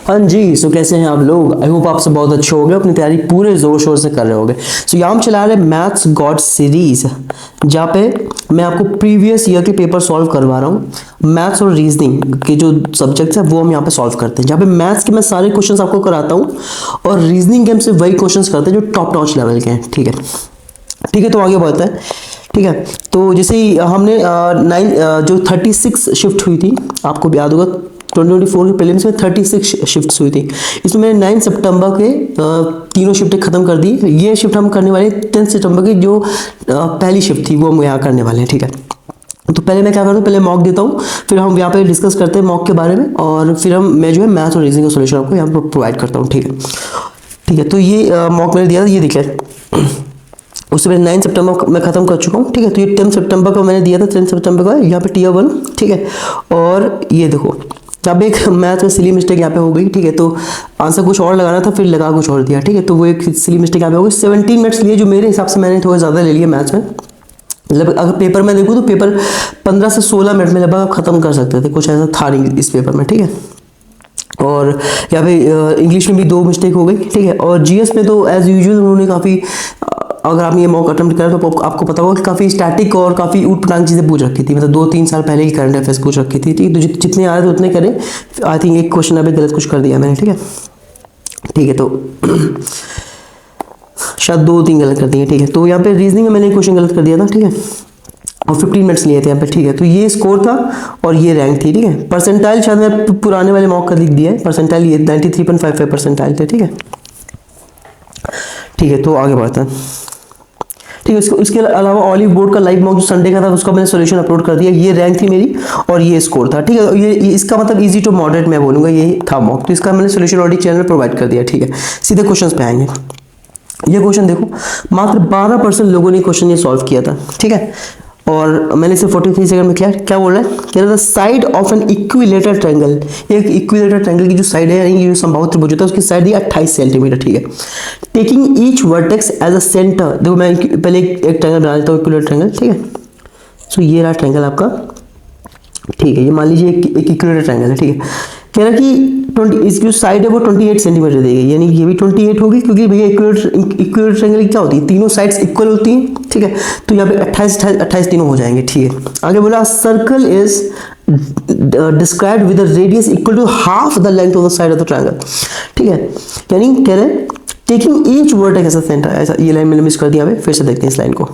हाँ जी, सो कैसे हैं आप लोग। आई होप आप सब बहुत अच्छे होंगे, अपनी तैयारी पूरे जोर शोर से कर रहे होंगे। सो यहाँ हम चला रहे मैथ्स गॉड सीरीज, जहाँ पे मैं आपको प्रीवियस ईयर के पेपर सॉल्व करवा रहा हूँ। मैथ्स और रीजनिंग के जो सब्जेक्ट्स हैं वो हम यहाँ पे सॉल्व करते हैं, जहाँ पे मैथ्स के मैं सारे क्वेश्चंस आपको कराता हूँ और रीजनिंग के हम सिर्फ वही क्वेश्चंस करते हैं जो टॉप नॉच लेवल के हैं। ठीक है, ठीक है, तो आगे बढ़ते हैं। ठीक है, तो जैसे ही हमने जो 36 शिफ्ट हुई थी, आपको याद होगा 2024 के प्रीलिम्स में 36 शिफ्ट्स हुई थी। इसमें मैंने 9 सितंबर के तीनों शिफ्टें खत्म कर दी। ये शिफ्ट हम करने वाले 10 सितंबर की जो पहली शिफ्ट थी वो हम यहाँ करने वाले हैं। ठीक है, तो पहले मैं क्या करता हूँ, पहले मॉक देता हूँ, फिर हम यहाँ पे डिस्कस करते हैं मॉक के बारे में, और फिर मैं जो है मैथ्स और रीजनिंग का सोल्यूशन आपको यहाँ पर प्रोवाइड करता हूँ। ठीक है, ठीक है, तो ये मॉक मैंने दिया था, ये देखिए उससे पहले 9 सितंबर मैं खत्म कर चुका हूँ। ठीक है, तो ये 10 सितंबर का मैंने दिया था, 10 सितंबर का यहाँ पे टियर 1। ठीक है, और ये देखो जब एक मैथ में सिली मिस्टेक यहाँ पे हो गई। ठीक है, तो आंसर कुछ और लगाना था, फिर लगा कुछ और दिया। ठीक है, तो वो एक सिली मिस्टेक यहाँ पे हो गई। 17 मिनट्स लिए, जो मेरे हिसाब से मैंने थोड़ा ज़्यादा ले लिया मैथ्स में। मतलब अगर पेपर में देखूँ तो पेपर 15 से 16 मिनट में लगभग खत्म कर सकते थे, कुछ ऐसा था नहीं इस पेपर में। ठीक है, और यहाँ पे इंग्लिश में भी 2 मिस्टेक हो गई। ठीक है, और जीएस में तो एज यूजुअल उन्होंने काफ़ी, अगर आपने ये मॉक अटेम्प्ट करा तो आपको पता होगा कि काफ़ी स्टैटिक और काफ़ी ऊट पटांग चीज़ें पूछ रखी थी। मतलब 2-3 साल पहले की करंट अफेयर्स पूछ रखी थी। ठीक है, तो जितने आ रहे थे उतने करें। आई थिंक एक क्वेश्चन अभी गलत कुछ कर दिया मैंने। ठीक है, ठीक है, तो शायद 2-3 गलत कर दिए। ठीक है, तो यहाँ पे रीजनिंग में मैंने एक क्वेश्चन गलत कर दिया था। ठीक है, और 15 मिनट्स लिए थे यहाँ पे। ठीक है, तो ये स्कोर था और ये रैंक थी। ठीक है, परसेंटाइल शायद मैं पुराने वाले मॉक का लिख दिया है, परसेंटाइल ये 93.55 परसेंटाइल थे। ठीक है, ठीक है, तो आगे बढ़ते हैं। ठीक है, इसके अलावा ऑलिव बोर्ड का लाइव मॉक जो संडे का था उसका मैंने सॉल्यूशन अपलोड कर दिया। ये रैंक थी मेरी और ये स्कोर था। ठीक है, ये इसका मतलब इजी टू मॉडरेट मैं बोलूँगा, ये था मॉक, तो इसका मैंने सॉल्यूशन ऑलरेडी चैनल में प्रोवाइड कर दिया। ठीक है, सीधे क्वेश्चन पे आएंगे। ये क्वेश्चन देखो, मात्र 12% लोगों ने क्वेश्चन ये सॉल्व किया था। ठीक है, और मैंने इसे 43 सेकंड में किया। क्या बोल रहा है, कह रहा था side of an equilateral triangle, एक इक्विलेटरल ट्रायंगल की जो साइड है, यानी ये समबाहु त्रिभुज होता है, उसकी साइड है 28 सेंटीमीटर। ठीक है, taking each vertex as a centre. देखो मैं पहले एक ट्रायंगल बना लेता हूँ, इक्विलेटरल ट्रायंगल। ठीक है, सो ये रहा ट्रायंगल आपका। ठीक है, ये मान लीजिए एक इक्विलेटरल ट्रायंगल है। ठीक है, कह रहा कि 20 इसकी जो साइड है वो 28 सेंटीमीटर देगी, यानी ये भी 28 होगी, क्योंकि भैया इक्विलेटरल ट्रायंगल क्या होती है, तीनों साइड्स इक्वल होती हैं। ठीक है, तो यहाँ पे 28 तीनों हो जाएंगे। ठीक है, आगे बोला circle is described with a radius equal to half the length of the side of the triangle. ठीक है, यानी कह रहे हैं taking each vertex as a centre. ऐसा ये लाइन मैंने मिस कर दिया, फिर से देखते हैं इस लाइन को।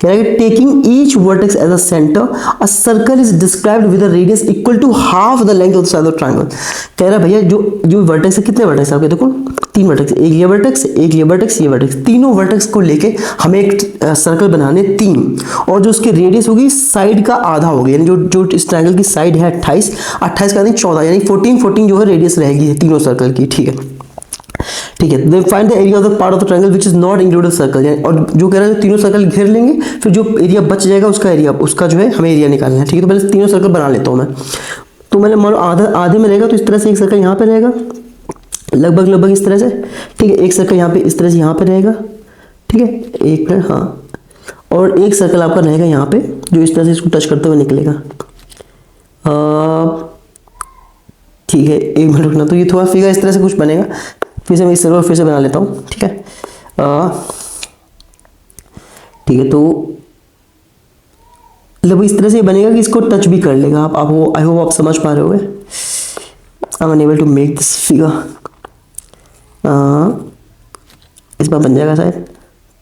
कह रहा है कि taking each vertex as a centre a circle is described with a radius equal to half the length of the side of triangle. कह रहा है भैया जो वर्टेक्स है, कितने वर्टेक्स है आपके, देखो 3 वर्टेक्स, एक ये वर्टेक्स, एक ये वर्टेक्स, ये वर्टेक्स, तीनों वर्टेक्स को लेके हमें एक सर्कल बनाने 3, और जो उसकी रेडियस होगी साइड का आधा होगी, यानी जो इस ट्रायंगल की साइड है 28 का यानी 14, यानी 14 जो है रेडियस रहेगी तीनों सर्कल की। ठीक है, ठीक है, then find the area of the part of the triangle which is not included circle. और जो कह रहा है तीनों सर्कल घेर लेंगे, फिर जो एरिया बच जाएगा उसका जो है हमें एरिया निकालना है। ठीक है, तो पहले तीनों सर्कल बना लेता हूँ मैं। तो मैंने मान लो आधे में रहेगा, तो इस तरह से एक सर्कल यहाँ पे रहेगा, लगभग इस तरह से। ठीक है, एक सर्कल यहाँ पे इस तरह से यहाँ पे रहेगा। ठीक है, एक मिनट, हाँ, और एक सर्कल आपका रहेगा यहाँ पे, जो इस तरह से इसको टच करते हुए निकलेगा। ठीक है, एक मिनट रुकना, तो ये थोड़ा फिगर इस तरह से कुछ बनेगा। फिर से मैं इस सर्कल फिर से बना लेता हूँ। ठीक है, ठीक है, तो मतलब इस तरह से बनेगा कि इसको टच भी कर लेगा। आप आई होप आप समझ पा रहे होगे। I am unable to make this figure. इस बार बन जाएगा शायद,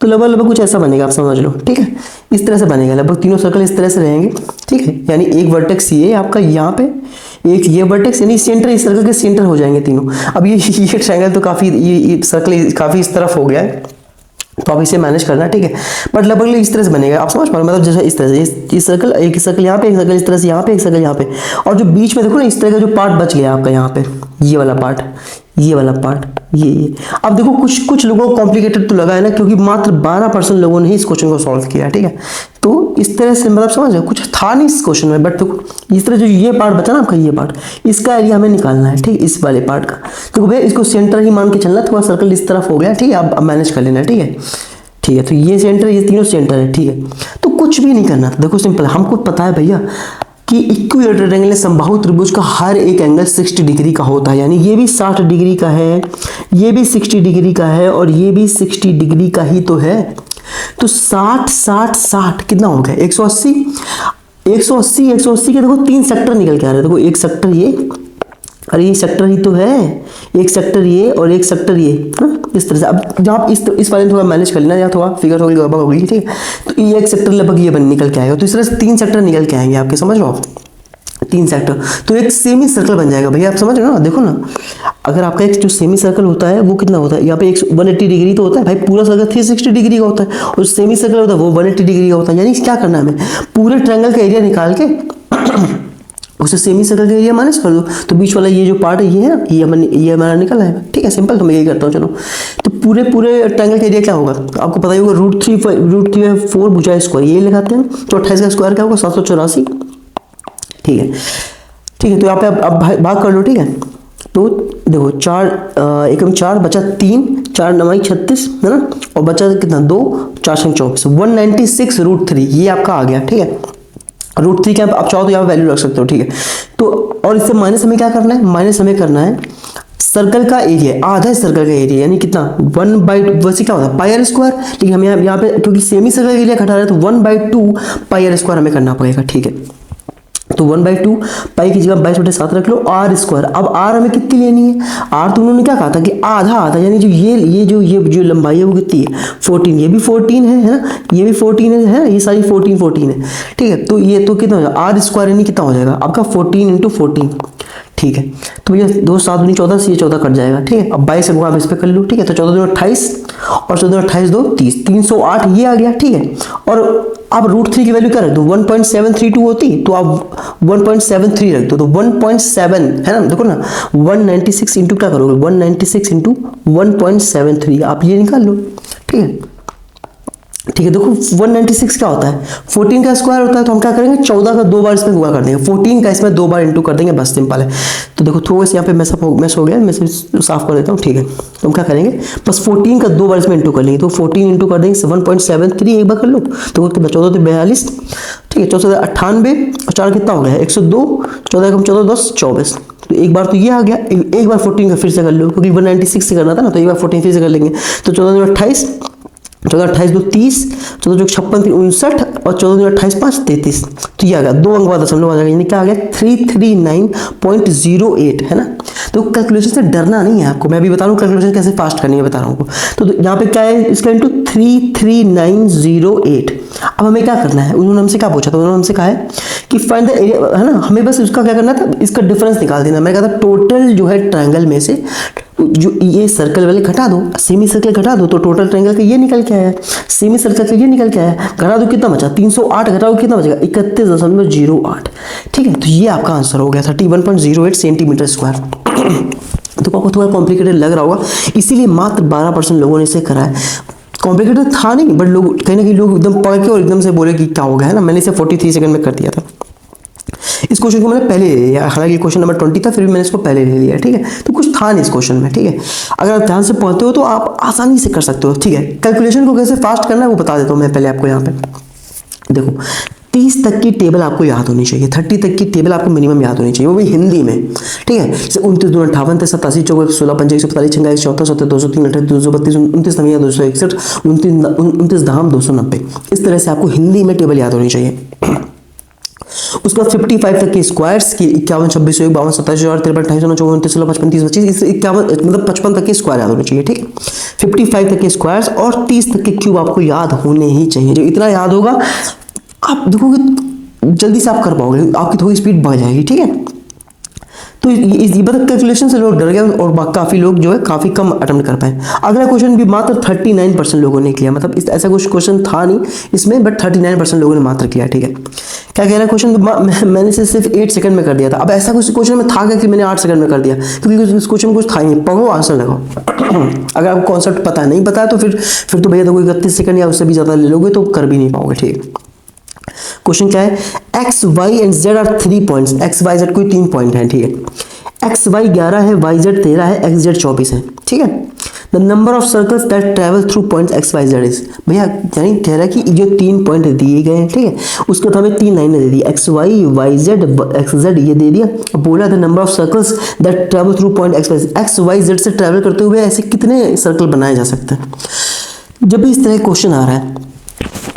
तो लगभग कुछ ऐसा बनेगा, आप समझ लो। ठीक है, इस तरह से बनेगा, लगभग तीनों सर्कल इस तरह से रहेंगे। ठीक है, यानी एक वर्टेक्स ये आपका यहाँ पे, एक ये वर्टेक्स, यानी सेंटर, इस सर्कल के सेंटर हो जाएंगे तीनों। अब ये ट्रायंगल तो काफी, ये सर्कल काफी इस तरफ हो गया है, तो आप इसे मैनेज करना। ठीक है, बट लगभग इस तरह से बनेगा, आप समझ पा रहे हो, मतलब जैसे इस तरह से ये सर्कल, एक सर्कल यहाँ पे, एक सर्कल इस तरह से यहाँ पे, एक सर्कल यहाँ पे, और जो बीच में देखो ना, इस तरह का जो पार्ट बच गया आपका यहाँ पे, ये वाला पार्ट, ये। अब देखो कुछ लोगों को कॉम्प्लिकेटेड तो लगा है ना, क्योंकि मात्र 12% लोगों ने ही इस क्वेश्चन को सॉल्व किया। ठीक है, तो इस तरह से मतलब समझ रहे हो, कुछ था नहीं इस क्वेश्चन में, बट देखो इस तरह जो ये पार्ट बचा ना आपका, ये पार्ट, इसका एरिया हमें निकालना है। ठीक है, इस वाले पार्ट का, तो भैया इसको सेंटर ही मान के चलना, थोड़ा सर्कल इस तरफ हो गया। ठीक है, आप मैनेज कर लेना। ठीक है, ठीक है, तो ये सेंटर, ये तीनों सेंटर है। ठीक है, तो कुछ भी नहीं करना था, देखो सिंपल, हमको पता है भैया कि इक्विलेटरल ट्रायंगल समबाहु त्रिभुज का हर एक एंगल 60 डिग्री का होता है, यानी ये भी 60 डिग्री का है, ये भी 60 डिग्री का है और ये भी 60 डिग्री का ही तो है। तो 60 60 60 कितना हो गया 180, 180 180 के देखो 3 सेक्टर निकल के आ रहे हैं। देखो एक सेक्टर ये, अरे ये सेक्टर ही तो है, एक सेक्टर ये और एक सेक्टर ये, इस तरह से। अब जब आप इस वाले थोड़ा मैनेज कर लेना, या थोड़ा फिगर थोड़ी गड़बड़ होगी, ठीक है। तो ये एक सेक्टर लगभग ये बन निकल के आएगा, तो इस तरह से 3 सेक्टर निकल के आएंगे आपके, समझ लो आप 3 सेक्टर, तो एक सेमी सर्कल बन जाएगा भैया, आप समझ रहे हो ना। देखो ना, अगर आपका एक जो सेमी सर्कल होता है वो कितना होता है, यहाँ पे 180 डिग्री तो होता है भाई, पूरा सर्कल 360 डिग्री का होता है, और सेमी सर्कल होता है वो 180 डिग्री का होता है। यानी क्या करना है हमें, पूरे ट्रायंगल का एरिया निकाल के उसे सेमी सर्कल का एरिया माइनस कर दो, तो बीच वाला ये जो पार्ट है ये है, ये हमारा निकल आएगा, ठीक है, सिंपल। तो मैं यही करता हूँ, चलो। तो पूरे ट्रायंगल का एरिया क्या होगा, आपको पता ही होगा, √3 4 भुजा स्क्वायर, ये लगाते हैं, तो 28 का स्क्वायर क्या होगा 784, ठीक है, ठीक है। तो यहाँ पे अब भाग कर लो, ठीक है। तो देखो 4 एकम 4 बचा 3, 4 9 36 है ना, और बचा कितना 2, 4 24, 196 √3 ये आपका आ गया, ठीक है। √3 क्या आप चाहो तो यहाँ वैल्यू रख सकते हो, ठीक है। तो और इससे माइनस हमें क्या करना है, माइनस हमें करना है सर्कल का एरिया, आधा है सर्कल का एरिया, यानी कितना 1/2, वैसे क्या होता है पाई r स्क्वायर, लेकिन हम यहाँ पे क्योंकि सेमी सर्कल का एरिया घटा रहे हैं तो 1/2 पाई r स्क्वायर हमें करना पड़ेगा, ठीक है। तो 1/2 पाई की जगह 22/7 रख लो, r स्क्वायर। अब r हमें कितनी लेनी है, r तो उन्होंने क्या कहा था कि आधा, यानी जो ये लंबाई है वो कितनी है 14, ये भी 14 है ना, ये भी 14 है, ये सारी 14 है, ठीक है। तो ये तो कितना हो जाएगा r स्क्वायर, यानी कितना हो जाएगा आपका 14 × 14, ठीक है। तो ये 2 7 दूनी 14 से ये 14 कट जाएगा, ठीक है। अब 22 से आप इस पे कर लो, ठीक है। तो 14 दूनी 28 और 14 दूनी 28 2 30, 308 ये आ गया, ठीक है। और आप √3 की वैल्यू क्या रख दो, 1.732 होती, तो आप 1.73 रख दो, तो 1.7 है ना। देखो ना 196 इंटू क्या करोगे, 196 इंटू 1.73 आप ये निकाल लो, ठीक है, ठीक है। देखो 196 क्या होता है, 14 का स्क्वायर होता है, तो हम क्या करेंगे 14 का 2 बार इसमें गुणा कर देंगे, 14 का इसमें 2 बार इंटू कर देंगे, बस सिंपल है। तो देखो थोड़ा सा यहाँ पे मैस हो गया, मैं साफ कर देता हूँ, ठीक है। तो हम क्या करेंगे, बस 14 का 2 बार इसमें इंटू कर लेंगे, तो 14 इंटू कर देंगे 1.73 एक बार कर लो, तो कितना 14 तो 42, ठीक है, 14 98 और 4 कितना हो गया 102, 14 कम 14 10 24। तो एक बार तो ये आ गया, एक बार 14 का फिर से कर लो, क्योंकि 196 से करना था ना, तो एक बार 14 फिर से कर लेंगे। तो 14 28, 14 28 2 30, 14 56 3 59 और 14 28 5 33। तो ये आ गया 2 अंक बाद दशमलव आ जाएगा, यानी क्या आ गया 339.08 है ना। तो कैलकुलेशन से डरना नहीं है आपको, मैं भी बता रहा हूँ कैलकुलेशन कैसे फास्ट करनी है बता रहा हूँ। तो यहाँ पे क्या है इसका इंटू 33908। अब हमें क्या करना है, उन्होंने हमसे क्या पूछा था, उन्होंने हमसे कहा है कि फाइंड द एरिया, है ना। हमें बस उसका क्या करना था, इसका डिफरेंस निकाल देना। मैं कहता टोटल जो है ट्रायंगल में से जो ये सर्कल वाले घटा दो, सेमी सर्कल घटा दो, तो टोटल ट्रायंगल का ये निकल के आया, सेमी सर्कल का ये निकल के आया, घटा दो कितना बचा 308, घटाओ कितना बचेगा 31.08, ठीक है। तो ये आपका आंसर हो गया 31.08 सेंटीमीटर स्क्वायर। तो आपको थोड़ा कॉम्प्लिकेटेड लग रहा होगा, इसीलिए मात्र 12% लोगों ने इसे करा है। कॉम्प्लिकेटेड था नहीं, बट लोग कहीं ना कहीं लोग एकदम पढ़ के और एकदम से बोले कि क्या हो गया, है ना। मैंने इसे 43 सेकंड में कर दिया था। इस क्वेश्चन को मैंने पहले ले लिया, हालांकि क्वेश्चन नंबर 20 था, फिर भी मैंने इसको पहले ले लिया, ठीक है। तो कुछ था नहीं इस क्वेश्चन में, ठीक है। अगर आप ध्यान से पढ़ते हो तो आप आसानी से कर सकते हो, ठीक है। कैलकुलेशन को कैसे फास्ट करना है वो बता देता हूँ मैं पहले आपको। यहाँ पे देखो 30 तक की टेबल आपको याद होनी चाहिए, 30 तक की टेबल आपको मिनिमम याद होनी चाहिए, वो भी हिंदी में, ठीक है। जैसे 29 2 58 87 64 16 55 145 46 54 77 203 28 232 29 9 261 29 10 290, इस तरह से आपको हिंदी में टेबल याद होनी चाहिए। उसके बाद 55 तक के स्क्वायर्स की 51 26 52 27 53 28 29 29 16 55 30 25 51 मतलब 55 तक के स्क्वायर याद होने चाहिए, ठीक है। 55 तक के स्क्वायर्स और 30 तक के क्यूब आपको याद होने ही चाहिए। जो इतना याद होगा आप देखोगे जल्दी से आप कर पाओगे, आपकी थोड़ी स्पीड बढ़ जाएगी, ठीक है। तो ये बता कैलकुलेशन से लोग डर गए और काफ़ी लोग जो है काफ़ी कम अटेम्प्ट कर पाए। अगला क्वेश्चन भी मात्र 39% लोगों ने किया, मतलब ऐसा कुछ क्वेश्चन था नहीं इसमें, बट 39% लोगों ने मात्र किया, ठीक है। क्या कह रहा है क्वेश्चन, मैंने से सिर्फ 8 सेकंड में कर दिया था। अब ऐसा कुछ क्वेश्चन में था क्या कि मैंने 8 सेकंड में कर दिया, क्योंकि इस क्वेश्चन में कुछ था ही नहीं, पढ़ो आंसर लगाओ। अगर आपको कॉन्सेप्ट पता नहीं पता तो फिर तो भैया देखो 31 सेकंड या उससे भी ज़्यादा ले लोगे तो कर भी नहीं पाओगे, ठीक है। क्वेश्चन क्या है, x y and z are 3 points, x y z कोई 3 पॉइंट है, ठीक है। एक्स वाई 11 है, वाई जेड 13 है, एक्स जेड 24 है, ठीक है। The number of circles that travel through points x y z is, भैया यानी कह रहा है कि जो 3 पॉइंट दिए गए हैं, ठीक है, उसके बाद हमें 3 लाइनें दे दी, x y, y z, x z, ये दे दिया। अब बोला the number of circles that travel through point x y z से ट्रैवल करते हुए ऐसे कितने सर्कल बनाए जा सकते हैं। जब भी इस तरह का क्वेश्चन आ रहा है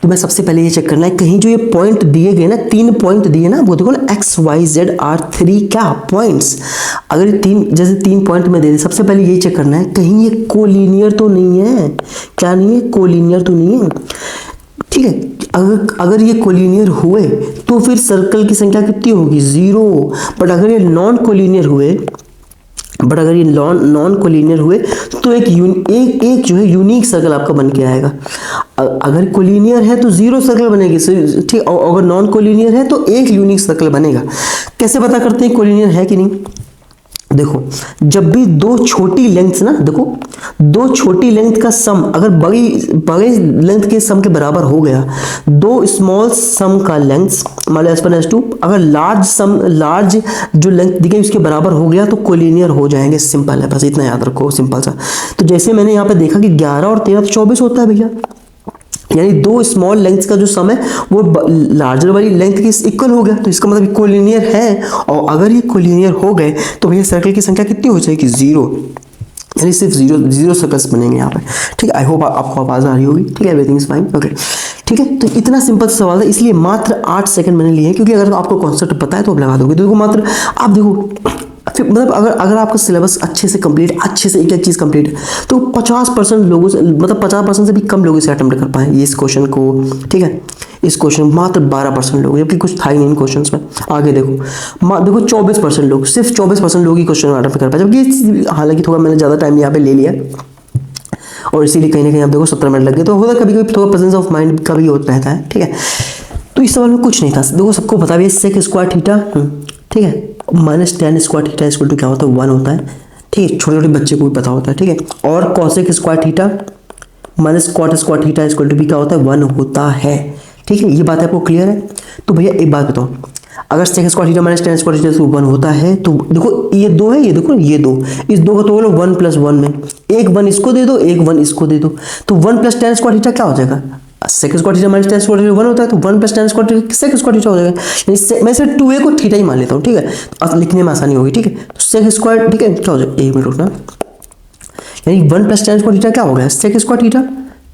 तो मैं सबसे पहले ये चेक करना है कहीं जो ये पॉइंट दिए गए ना, 3 पॉइंट दिए ना, वो देखो ना एक्स वाई जेड आर 3 क्या पॉइंट्स। अगर ये 3 जैसे 3 पॉइंट में दे दे, सबसे पहले ये चेक करना है कहीं ये कोलिनियर तो नहीं है, क्या नहीं है, कोलिनियर तो नहीं है, ठीक है। अगर ये कोलिनियर हुए तो फिर सर्कल की संख्या कितनी होगी, 0। बट अगर ये नॉन कोलिनियर हुए तो एक जो है यूनिक सर्कल आपका बन के आएगा। अगर कोलिनियर है तो 0 सर्कल बनेगी, ठीक, और अगर नॉन कोलिनियर है तो एक यूनिक सर्कल बनेगा। कैसे पता करते हैं कोलिनियर है कि नहीं, देखो जब भी दो छोटी लेंथ ना, देखो दो छोटी लेंथ का सम अगर बड़ी लेंथ के सम के बराबर हो गया, दो स्मॉल सम का लेंथ मान लो S1 S2, अगर लार्ज जो लेंथ दी गई उसके बराबर हो गया तो कोलिनियर हो जाएंगे। सिंपल है, बस इतना याद रखो, सिंपल सा। तो जैसे मैंने यहाँ पे देखा कि 11 और 13 तो 24 होता है भैया, यानी दो स्मॉल लेंथ का जो सम है वो लार्जर वाली लेंथ के इक्वल हो गया, तो इसका मतलब कोलिनियर है। और अगर ये कोलिनियर हो गए तो भैया सर्कल की संख्या कितनी हो जाएगी, 0, यानी सिर्फ 0 सर्कल्स बनेंगे यहाँ पे, ठीक है। आई होप आपको आवाज़ आ रही होगी, ठीक है, एवरीथिंग इज फाइन, ओके, ठीक है। तो इतना सिंपल सवाल है, इसलिए मात्र 8 सेकंड मैंने लिए हैं, क्योंकि अगर आपको कॉन्सेप्ट पता है तो आप लगा दोगे। तो देखो मात्र आप देखो, मतलब अगर आपका सिलेबस अच्छे से कंप्लीट, अच्छे से एक एक चीज़ कंप्लीट है तो 50% लोगों से, मतलब 50% से भी कम लोगों से अटेम्प्ट कर पाए इस क्वेश्चन को, ठीक है। इस क्वेश्चन मात्र 12% लोग, जबकि कुछ था ही नहीं इन क्वेश्चंस में। आगे देखो 24% लोग, सिर्फ 24% लोग ही क्वेश्चन अटेम्प्ट कर पाए, जबकि हालांकि थोड़ा मैंने ज़्यादा टाइम यहाँ पे ले लिया और इसीलिए कहीं ना कहीं आप देखो 17 मिनट लग गए। तो होता कभी कभी थोड़ा प्रेजेंस ऑफ माइंड का भी होता रहता है, ठीक है। तो इस सवाल में कुछ नहीं था, देखो सबको पता भी सेक स्क्वायर थीटा, ठीक है, -tan square theta equal to क्या होता है, 1 होता है, ठीक है। छोटे छोटे बच्चे को भी पता होता है, ठीक है। और cosec square theta minus cot square theta equal to भी क्या होता है, 1 होता है, ठीक है। ये बात आपको क्लियर है। तो भैया एक बात बताओ, अगर sec square theta minus tan square theta 1 होता है तो देखो ये 2 है, ये देखो ये 2, इस 2 का तो बोलो 1 + 1 में एक 1 इसको दे दो, एक 1 इसको दे दो, तो 1 + tan स्क्वायर थीटा क्या हो जाएगा, sec square theta minus tan square theta 1 होता है, तो 1 + tan square theta sec square theta हो जाएगा। यानी मैं सिर्फ 2a को थीटा ही मान लेता हूँ, ठीक है, अब लिखने में आसानी होगी, ठीक है। तो सेक स्क्वायर, ठीक है, क्या हो जाएगा, 1 मिनट रुकना, यानी 1 + tan स्क्वायर थीटा क्या हो गया, सेक स्क्वायर थीटा,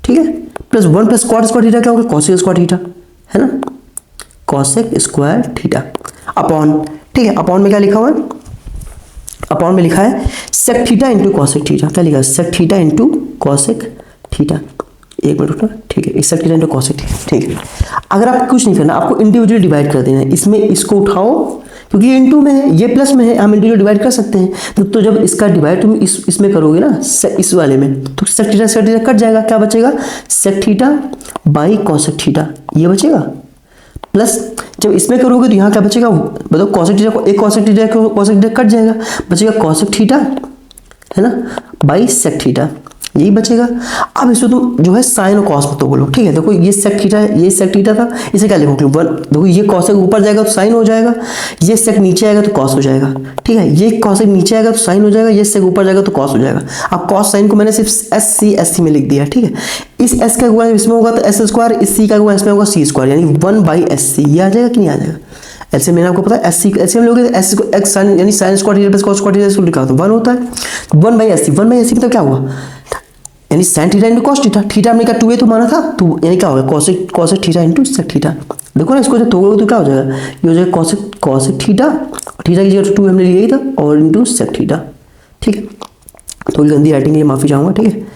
ठीक है, प्लस 1 + cot स्क्वायर थीटा क्या होगा, कॉसेक स्क्वायर थीटा, है ना, कॉसेक स्क्वायर थीटा अपॉन, ठीक है, अपॉन में क्या लिखा हुआ है, अपॉन में लिखा है sec theta into cosec theta, क्या लिखा है, sec theta into cosec theta, 1 minute रुकना, ठीक है, sec theta into cosec theta, ठीक है। अगर आप कुछ नहीं करना, आपको इंडिविजुअली डिवाइड कर देना है, इसमें इसको उठाओ क्योंकि ये इंटू में है, ये प्लस में है, हम इंडिविजुअल डिवाइड कर सकते हैं। तो जब इसका डिवाइड तुम इसमें करोगे ना, इस वाले में, तो सेक थीटा कट जाएगा, क्या बचेगा, sec theta by cosec theta, ये बचेगा, प्लस जब इसमें करोगे तो यहाँ क्या बचेगा, बताओ, कॉसेक थीटा को एक कॉसेक थीटा कट जाएगा, बचेगा कॉसेक थीटा, है ना, बाई सेक थीटा, यही बचेगा। अब इसको तुम जो है साइन और कॉस तो बोलो, ठीक है। देखो ये सेक थीटा है, ये सेक थीटा था, इसे क्या लिखोगे 1, देखो ये कॉसेक ऊपर जाएगा तो साइन हो जाएगा, ये सेक नीचे आएगा तो कॉस हो जाएगा, ठीक है, ये कॉसेक नीचे आएगा तो साइन हो जाएगा, ये सेक ऊपर जाएगा तो कॉस हो जाएगा। अब कॉस साइन को मैंने सिर्फ SC में लिख दिया, ठीक है। इस S का गुणा इसमें होगा तो S स्क्वायर, इस C का गुणा इसमें होगा C स्क्वायर, यानी 1/SC, ये आ जाएगा कि नहीं आ जाएगा। ऐसे मैंने आपको पता है SC ऐसे हम लोग S को x साइन यानी sine square theta plus cos square theta इसको लिखा तो 1 होता है, 1/SC मतलब क्या हुआ, यानी sine theta into cos theta, theta हमने कहा 2a तो माना था, तो यानी क्या होगा, cosec theta into sec theta. देखो ना इसको जब तोड़ोगे तो क्या हो जाएगा, ये हो जाएगा कॉसेक थीटा, थीटा की जगह 2 हमने लिया ही था, और इंटू सेक थीटा, ठीक है। थोड़ी गंदी राइटिंग के लिए माफ़ी चाहूँगा, ठीक है,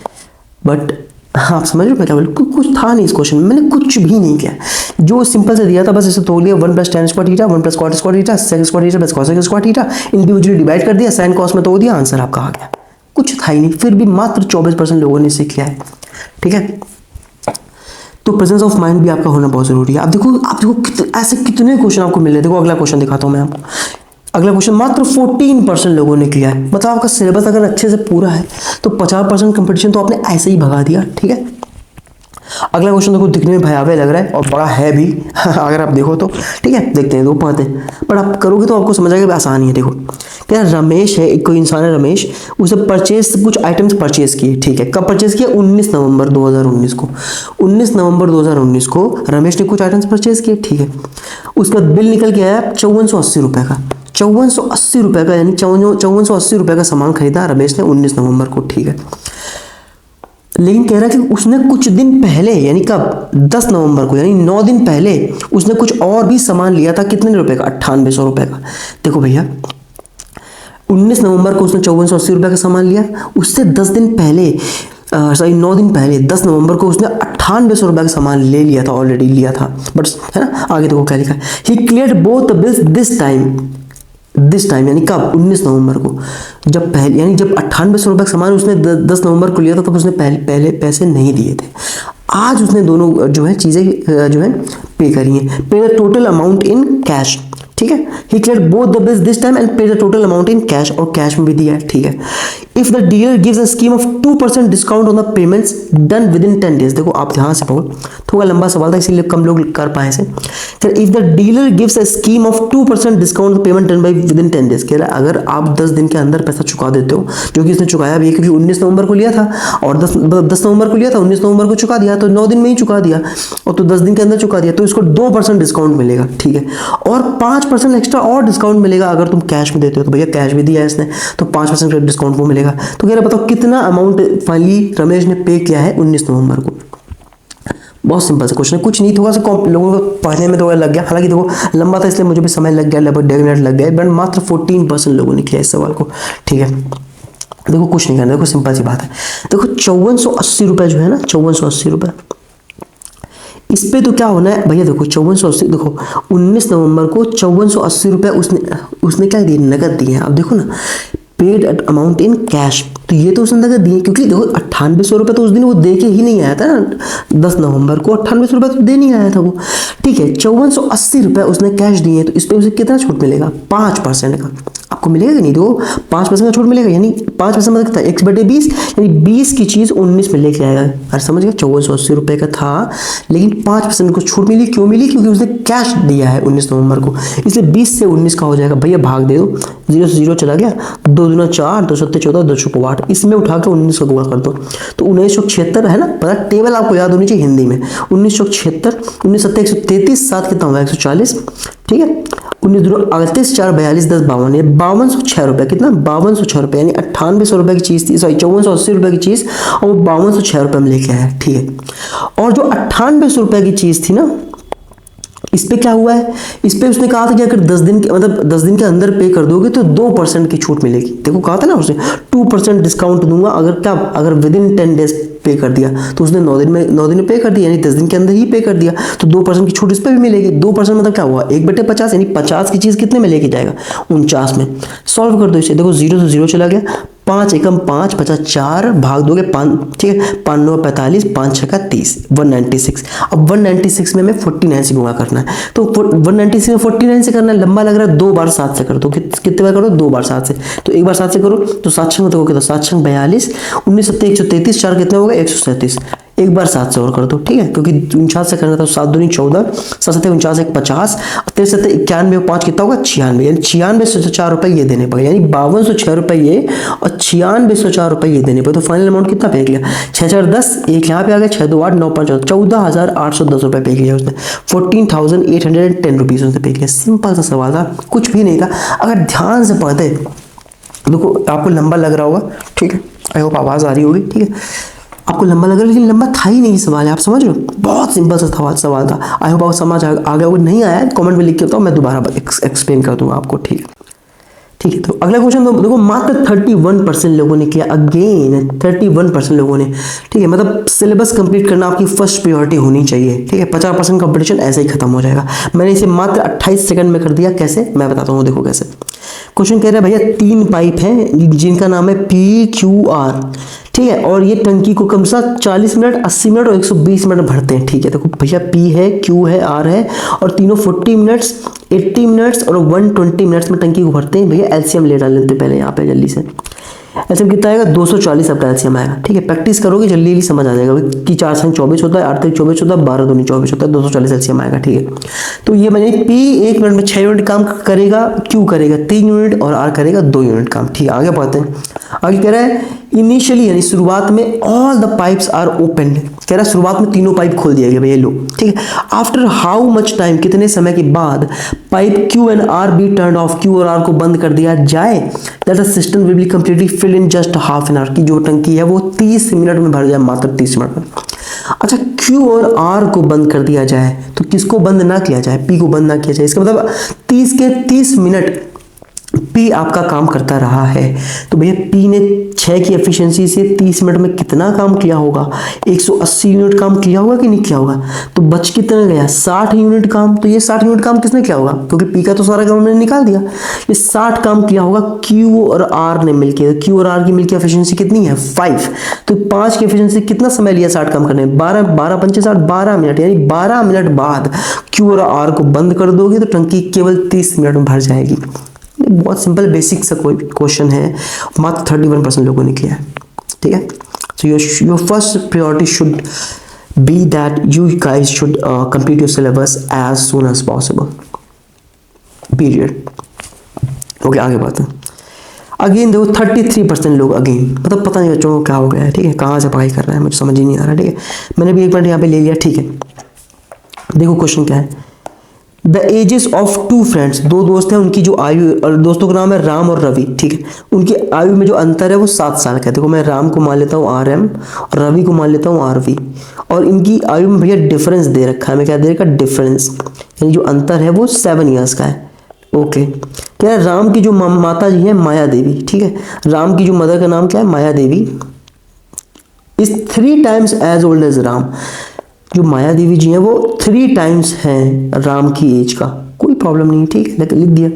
बट हाँ आप समझ रहे हो मैं क्या बोलूँ, कुछ था नहीं इस क्वेश्चन में, मैंने कुछ भी नहीं किया, जो सिंपल से दिया था बस इसे तोड़ लिया, 1 + tan square theta, 1 + cot square theta, sec square theta plus cosec square theta, individually divide कर दिया, साइन कॉस में तोड़ दिया, आंसर आपका आ गया। कुछ था ही नहीं, फिर भी मात्र 24% लोगों ने सीख लिया है, ठीक है। तो प्रेजेंस ऑफ माइंड भी आपका होना बहुत जरूरी है। आप देखो ऐसे कितने क्वेश्चन आपको मिल रहे हैं। देखो अगला क्वेश्चन दिखाता हूँ मैं आपको, अगला क्वेश्चन मात्र 14% लोगों ने किया है, मतलब आपका सिलेबस अगर अच्छे से पूरा है तो 50% कंपटीशन तो आपने ऐसे ही भगा दिया, ठीक है। अगला क्वेश्चन देखो दिखने में भयावह लग रहा है और बड़ा है भी अगर आप देखो तो, ठीक है, देखते हैं 2 पाते हैं, पर आप करोगे तो आपको समझ आएगा आसान ही है। देखो क्या रमेश है, एक कोई इंसान है रमेश, उसे परचेज कुछ आइटम्स परचेज किए, ठीक है, कब परचेज किया, 19 नवंबर 2019 को, 19 नवंबर 2019 को रमेश ने कुछ आइटम्स परचेज किए, ठीक है। उसका बिल निकल के आया 5480 रुपये का, 5480 रुपये का, यानी 5480 रुपये का सामान खरीदा रमेश ने 19 नवंबर को, ठीक है। लेकिन कह रहा है कि उसने कुछ दिन पहले, यानी कब, 10 नवंबर को, यानी 9 दिन पहले उसने कुछ और भी सामान लिया था, कितने रुपए का, 9800 रुपये का। देखो भैया 19 नवंबर को उसने 5480 रुपये का सामान लिया, उससे 10 दिन पहले, सॉरी 9 दिन पहले 10 नवंबर को उसने 9800 रुपये का सामान ले लिया था, ऑलरेडी लिया था, बट है ना। आगे देखो क्या लिखा है, he cleared both the bills this time, यानी कब, 19 नवंबर को, जब पहले, यानी जब 9800 रुपये का सामान उसने 10 नवंबर को लिया था, तब उसने पहले पैसे नहीं दिए थे। आज उसने दोनों जो है चीज़ें जो है पे करी हैं, pay the total amount in cash, ठीक है। He cleared both the bills this time and pay the total amount in cash, और कैश में भी दिया है, ठीक है। If the dealer gives a scheme of 2% discount on the payments done within 10 days, देखो आप ध्यान से पढ़ो, थोड़ा लंबा सवाल था इसीलिए कम लोग कर पाए से। If the dealer gives a scheme of 2% discount payment done by with in 10 days, कह रहा है अगर आप 10 दिन के अंदर पैसा चुका देते हो, जो कि इसने चुकाया भी है, क्योंकि 19 नवंबर को लिया था और 10 नवंबर को लिया था, 19 नवंबर को चुका दिया, तो 9 दिन में ही चुका दिया, और तो 10 दिन के अंदर चुका दिया, तो इसको 2% डिस्काउंट मिलेगा, ठीक है। और 5% एक्स्ट्रा और डिस्काउंट मिलेगा अगर तुम कैश में देते हो, तो भैया कैश भी दिया है इसने, तो 5% डिस्काउंट वो मिलेगा। तो कह रहा बताओ कितना अमाउंट फाइनली रमेश ने पे किया है 19 नवंबर को। बहुत सिंपल सा क्वेश्चन है, कुछ नहीं, थोड़ा सा लोगों को पढ़ने में थोड़ा लग गया, हालांकि देखो लंबा था इसलिए मुझे भी समय लग गया, लगभग 1.5 मिनट लग गया, बट मात्र 14% लोगों ने किया इस सवाल को, ठीक है। देखो कुछ नहीं करना, देखो सिंपल सी बात है, देखो 5480 रुपये जो है ना, 5480 रुपये, इस पे तो क्या होना है भैया, देखो 5480, देखो 19 नवंबर को 5480 रुपये उसने क्या दिए, नकद दिए हैं। अब देखो ना, पेड अमाउंट इन कैश, तो ये तो उसने नकद दिए, क्योंकि देखो 9800 रुपये तो उस दिन वो दे के ही नहीं आया था ना, 10 नवंबर को 9800 रुपये तो दे नहीं आया था वो, ठीक है। 5480 रुपये उसने कैश दिए, तो इस पर उसे कितना छूट मिलेगा, 5% का आपको मिलेगा कि नहीं, देखो 5% का छूट मिलेगा, यानी 5% मतलब कितना, 1/20, यानी 20 की चीज़ 19 में लेके आएगा। अरे समझ गया, 5480 रुपये का था, लेकिन 5% को छूट मिली, क्यों मिली, क्योंकि उसने कैश दिया है 19 नवंबर को, इसलिए 20 से 19 का हो जाएगा। भैया भाग दे दो, 0 से 0 चला गया, 2 दूना 4, 2 सत्ते 14, 2 चौको 8, इसमें उठा के 19 का गुणा कर दो, तो 1976 है ना, पता टेबल आपको याद होनी चाहिए हिंदी में, 1976, 19 सत्ते 133, 7 कितना होगा 140, ठीक है। 19 दूना 38, 4 42, 10 52, ये 5206 रुपये, कितना 5206 रुपये, यानी 9800 रुपये की चीज़ थी, सॉरी 5480 रुपये की चीज़, और वो 5206 रुपये में लेके आया, ठीक है। और जो 9800 रुपये की चीज़ थी ना, इस पे क्या हुआ है, इस पे उसने कहा था कि अगर 10 दिन के, मतलब 10 दिन के अंदर पे कर दोगे तो 2% की छूट मिलेगी। देखो कहा था ना उसने 2% डिस्काउंट दूंगा, अगर विद इन 10 डेज पे कर दिया, तो उसने 9 दिन में पे कर दिया, यानी 10 दिन के अंदर ही पे कर दिया, तो 2% की छूट इस पे भी मिलेगी। 2% मतलब क्या हुआ, 1/50, यानी 50 की चीज़ कितने में लेके जाएगा, 49 में। सॉल्व कर दो इसे, देखो 0 से 0 चला गया, 5 एकम 5, 50 4, भाग दोगे 5, ठीक है, 5 9 45, 5 6 का 30, 196। अब 196 में हमें 49 से गुणा करना है, तो 196 में 49 से करना है, लंबा लग रहा है, 2 बार 7 से कर दो, कितने बार करो, 2 बार 7 से, तो 1 बार 7 से करो तो 7 छंग देखो कितना, 7 छंग 42, 19 सत्ते 133, 4 कितने हो गए 137, 1 बार 7 से और कर दो, ठीक है, क्योंकि 49 से करना था, 7 दूनी 14, 7 सत्ते 49, 1 50, 13 सत्ते 91, 5 कितना होगा 96, यानी 9604 रुपये ये देने पड़े, यानी 5206 रुपये ये और 9604 रुपये ये देने पड़े। तो फाइनल अमाउंट कितना पे किया, 6 4 10, एक यहाँ पे आ गया, 6 2 8 9 5 14810 रुपये पे किया उसने, 14,810 रुपीज़ उसने पे किया। सिंपल सा सवाल था, कुछ भी नहीं था, अगर ध्यान से पढ़ते, देखो आपको लंबा लग रहा होगा, ठीक है, आई होप आवाज़ आ रही होगी, ठीक है, आपको लंबा लग रहा है, लेकिन लंबा था ही नहीं सवाल है, आप समझ रहे हो, बहुत सिंपल सा सवाल था। आई होप आपको समझ आ गया, अगर नहीं आया कमेंट में लिख के बताओ, मैं दोबारा एक्सप्लेन कर दूंगा आपको, ठीक है। ठीक है, तो अगला क्वेश्चन देखो, मात्र 31% लोगों ने किया, अगेन 31% लोगों ने, ठीक है, मतलब सिलेबस कंप्लीट करना आपकी फर्स्ट प्रायोरिटी होनी चाहिए, ठीक है। 50% कंपटीशन ऐसे ही खत्म हो जाएगा। मैंने इसे मात्र 28 सेकंड में कर दिया, कैसे मैं बताता हूँ, देखो कैसे। क्वेश्चन कह रहा है भैया 3 पाइप हैं जिनका नाम है PQR, ठीक है, और ये टंकी को कम से कम 40 मिनट, 80 मिनट और 120 मिनट भरते हैं, ठीक है। देखो भैया P है, Q है, R है, और तीनों 40 मिनट्स, 80 मिनट्स और 120 मिनट्स में टंकी को भरते हैं। भैया एलसीएम ले डाल लेते पहले यहाँ पे जल्दी से। एलसीएम कितना आएगा 240 आपका एलसीएम आएगा। ठीक है, प्रैक्टिस करोगे जल्दी जल्दी समझ आ जाएगा कि 4 संग 24 होता है, 8 तक 24 होता है, 12 दूनी 24 होता है, 240 एलसीएम आएगा। ठीक है, तो ये मैंने पी 1 मिनट में 6 यूनिट काम करेगा, क्यू करेगा 3 यूनिट और आर करेगा 2 यूनिट काम। ठीक है, आगे बढ़ते हैं। आगे कह रहा है इनिशियली यानी शुरुआत में all the pipes are open, कह रहा है शुरुआत में तीनों पाइप खोल दिया गया भैया लो। ठीक है, आफ्टर हाउ मच टाइम कितने समय के बाद pipe Q and R be turn off, Q और आर को बंद कर दिया जाए, that the system will be completely fill in just half an hour, की जो टंकी है वो 30 मिनट में भर जाए, मात्र 30 मिनट में। अच्छा, क्यू और आर को बंद कर दिया जाए तो किसको बंद ना किया जाए, पी को बंद ना किया जाए। इसका मतलब 30 के 30 मिनट पी आपका काम करता रहा है। तो भैया पी ने 6 की एफिशिएंसी से 30 मिनट में कितना काम किया होगा, 180 यूनिट काम किया होगा कि नहीं किया होगा। तो बच कितना गया 60 यूनिट काम। तो ये 60 यूनिट काम किसने किया होगा, क्योंकि पी का तो सारा काम हमने निकाल दिया। ये 60 काम किया होगा क्यू और आर ने मिलकर। क्यू और आर की मिलकर एफिशिएंसी कितनी है 5। तो 5 की एफिशिएंसी कितना समय लिया 60 काम करने में, 12 पंचे 60, 12 मिनट, यानी 12 मिनट बाद क्यू और आर को बंद कर दोगे तो टंकी केवल 30 मिनट में भर जाएगी। बहुत सिंपल बेसिक सा कोई क्वेश्चन है, मात्र 31% लोगों ने किया है। ठीक है, so your first priority should be that you guys should complete your syllabus as soon as possible, period. Okay, आगे बढ़ते हैं। अगेन देखो 33% लोग अगेन, मतलब पता नहीं बच्चों को क्या हो गया है। ठीक है, कहाँ से पढ़ाई कर रहे हैं मुझे समझ ही नहीं आ रहा। ठीक है, मैंने भी एक मिनट यहाँ पे ले लिया। ठीक है, देखो क्वेश्चन क्या है। द एजेस ऑफ 2 फ्रेंड्स, 2 दोस्त हैं, उनकी जो आयु, और दोस्तों का नाम है राम और रवि। ठीक है, उनकी आयु में जो अंतर है वो 7 साल का है। देखो मैं राम को मान लेता हूँ RM और रवि को मान लेता हूँ RV, और इनकी आयु में भैया डिफरेंस दे रखा है। मैं क्या दे रखा डिफरेंस, यानी जो अंतर है वो 7 ईयर्स का है। ओके, क्या है राम की जो माता जी है माया देवी। ठीक है, राम की जो मदर का नाम क्या है Maya Devi, is 3 times as old as Ram. जो माया देवी जी हैं वो 3 टाइम्स हैं राम की एज का, कोई प्रॉब्लम नहीं। ठीक है, लिख दिया।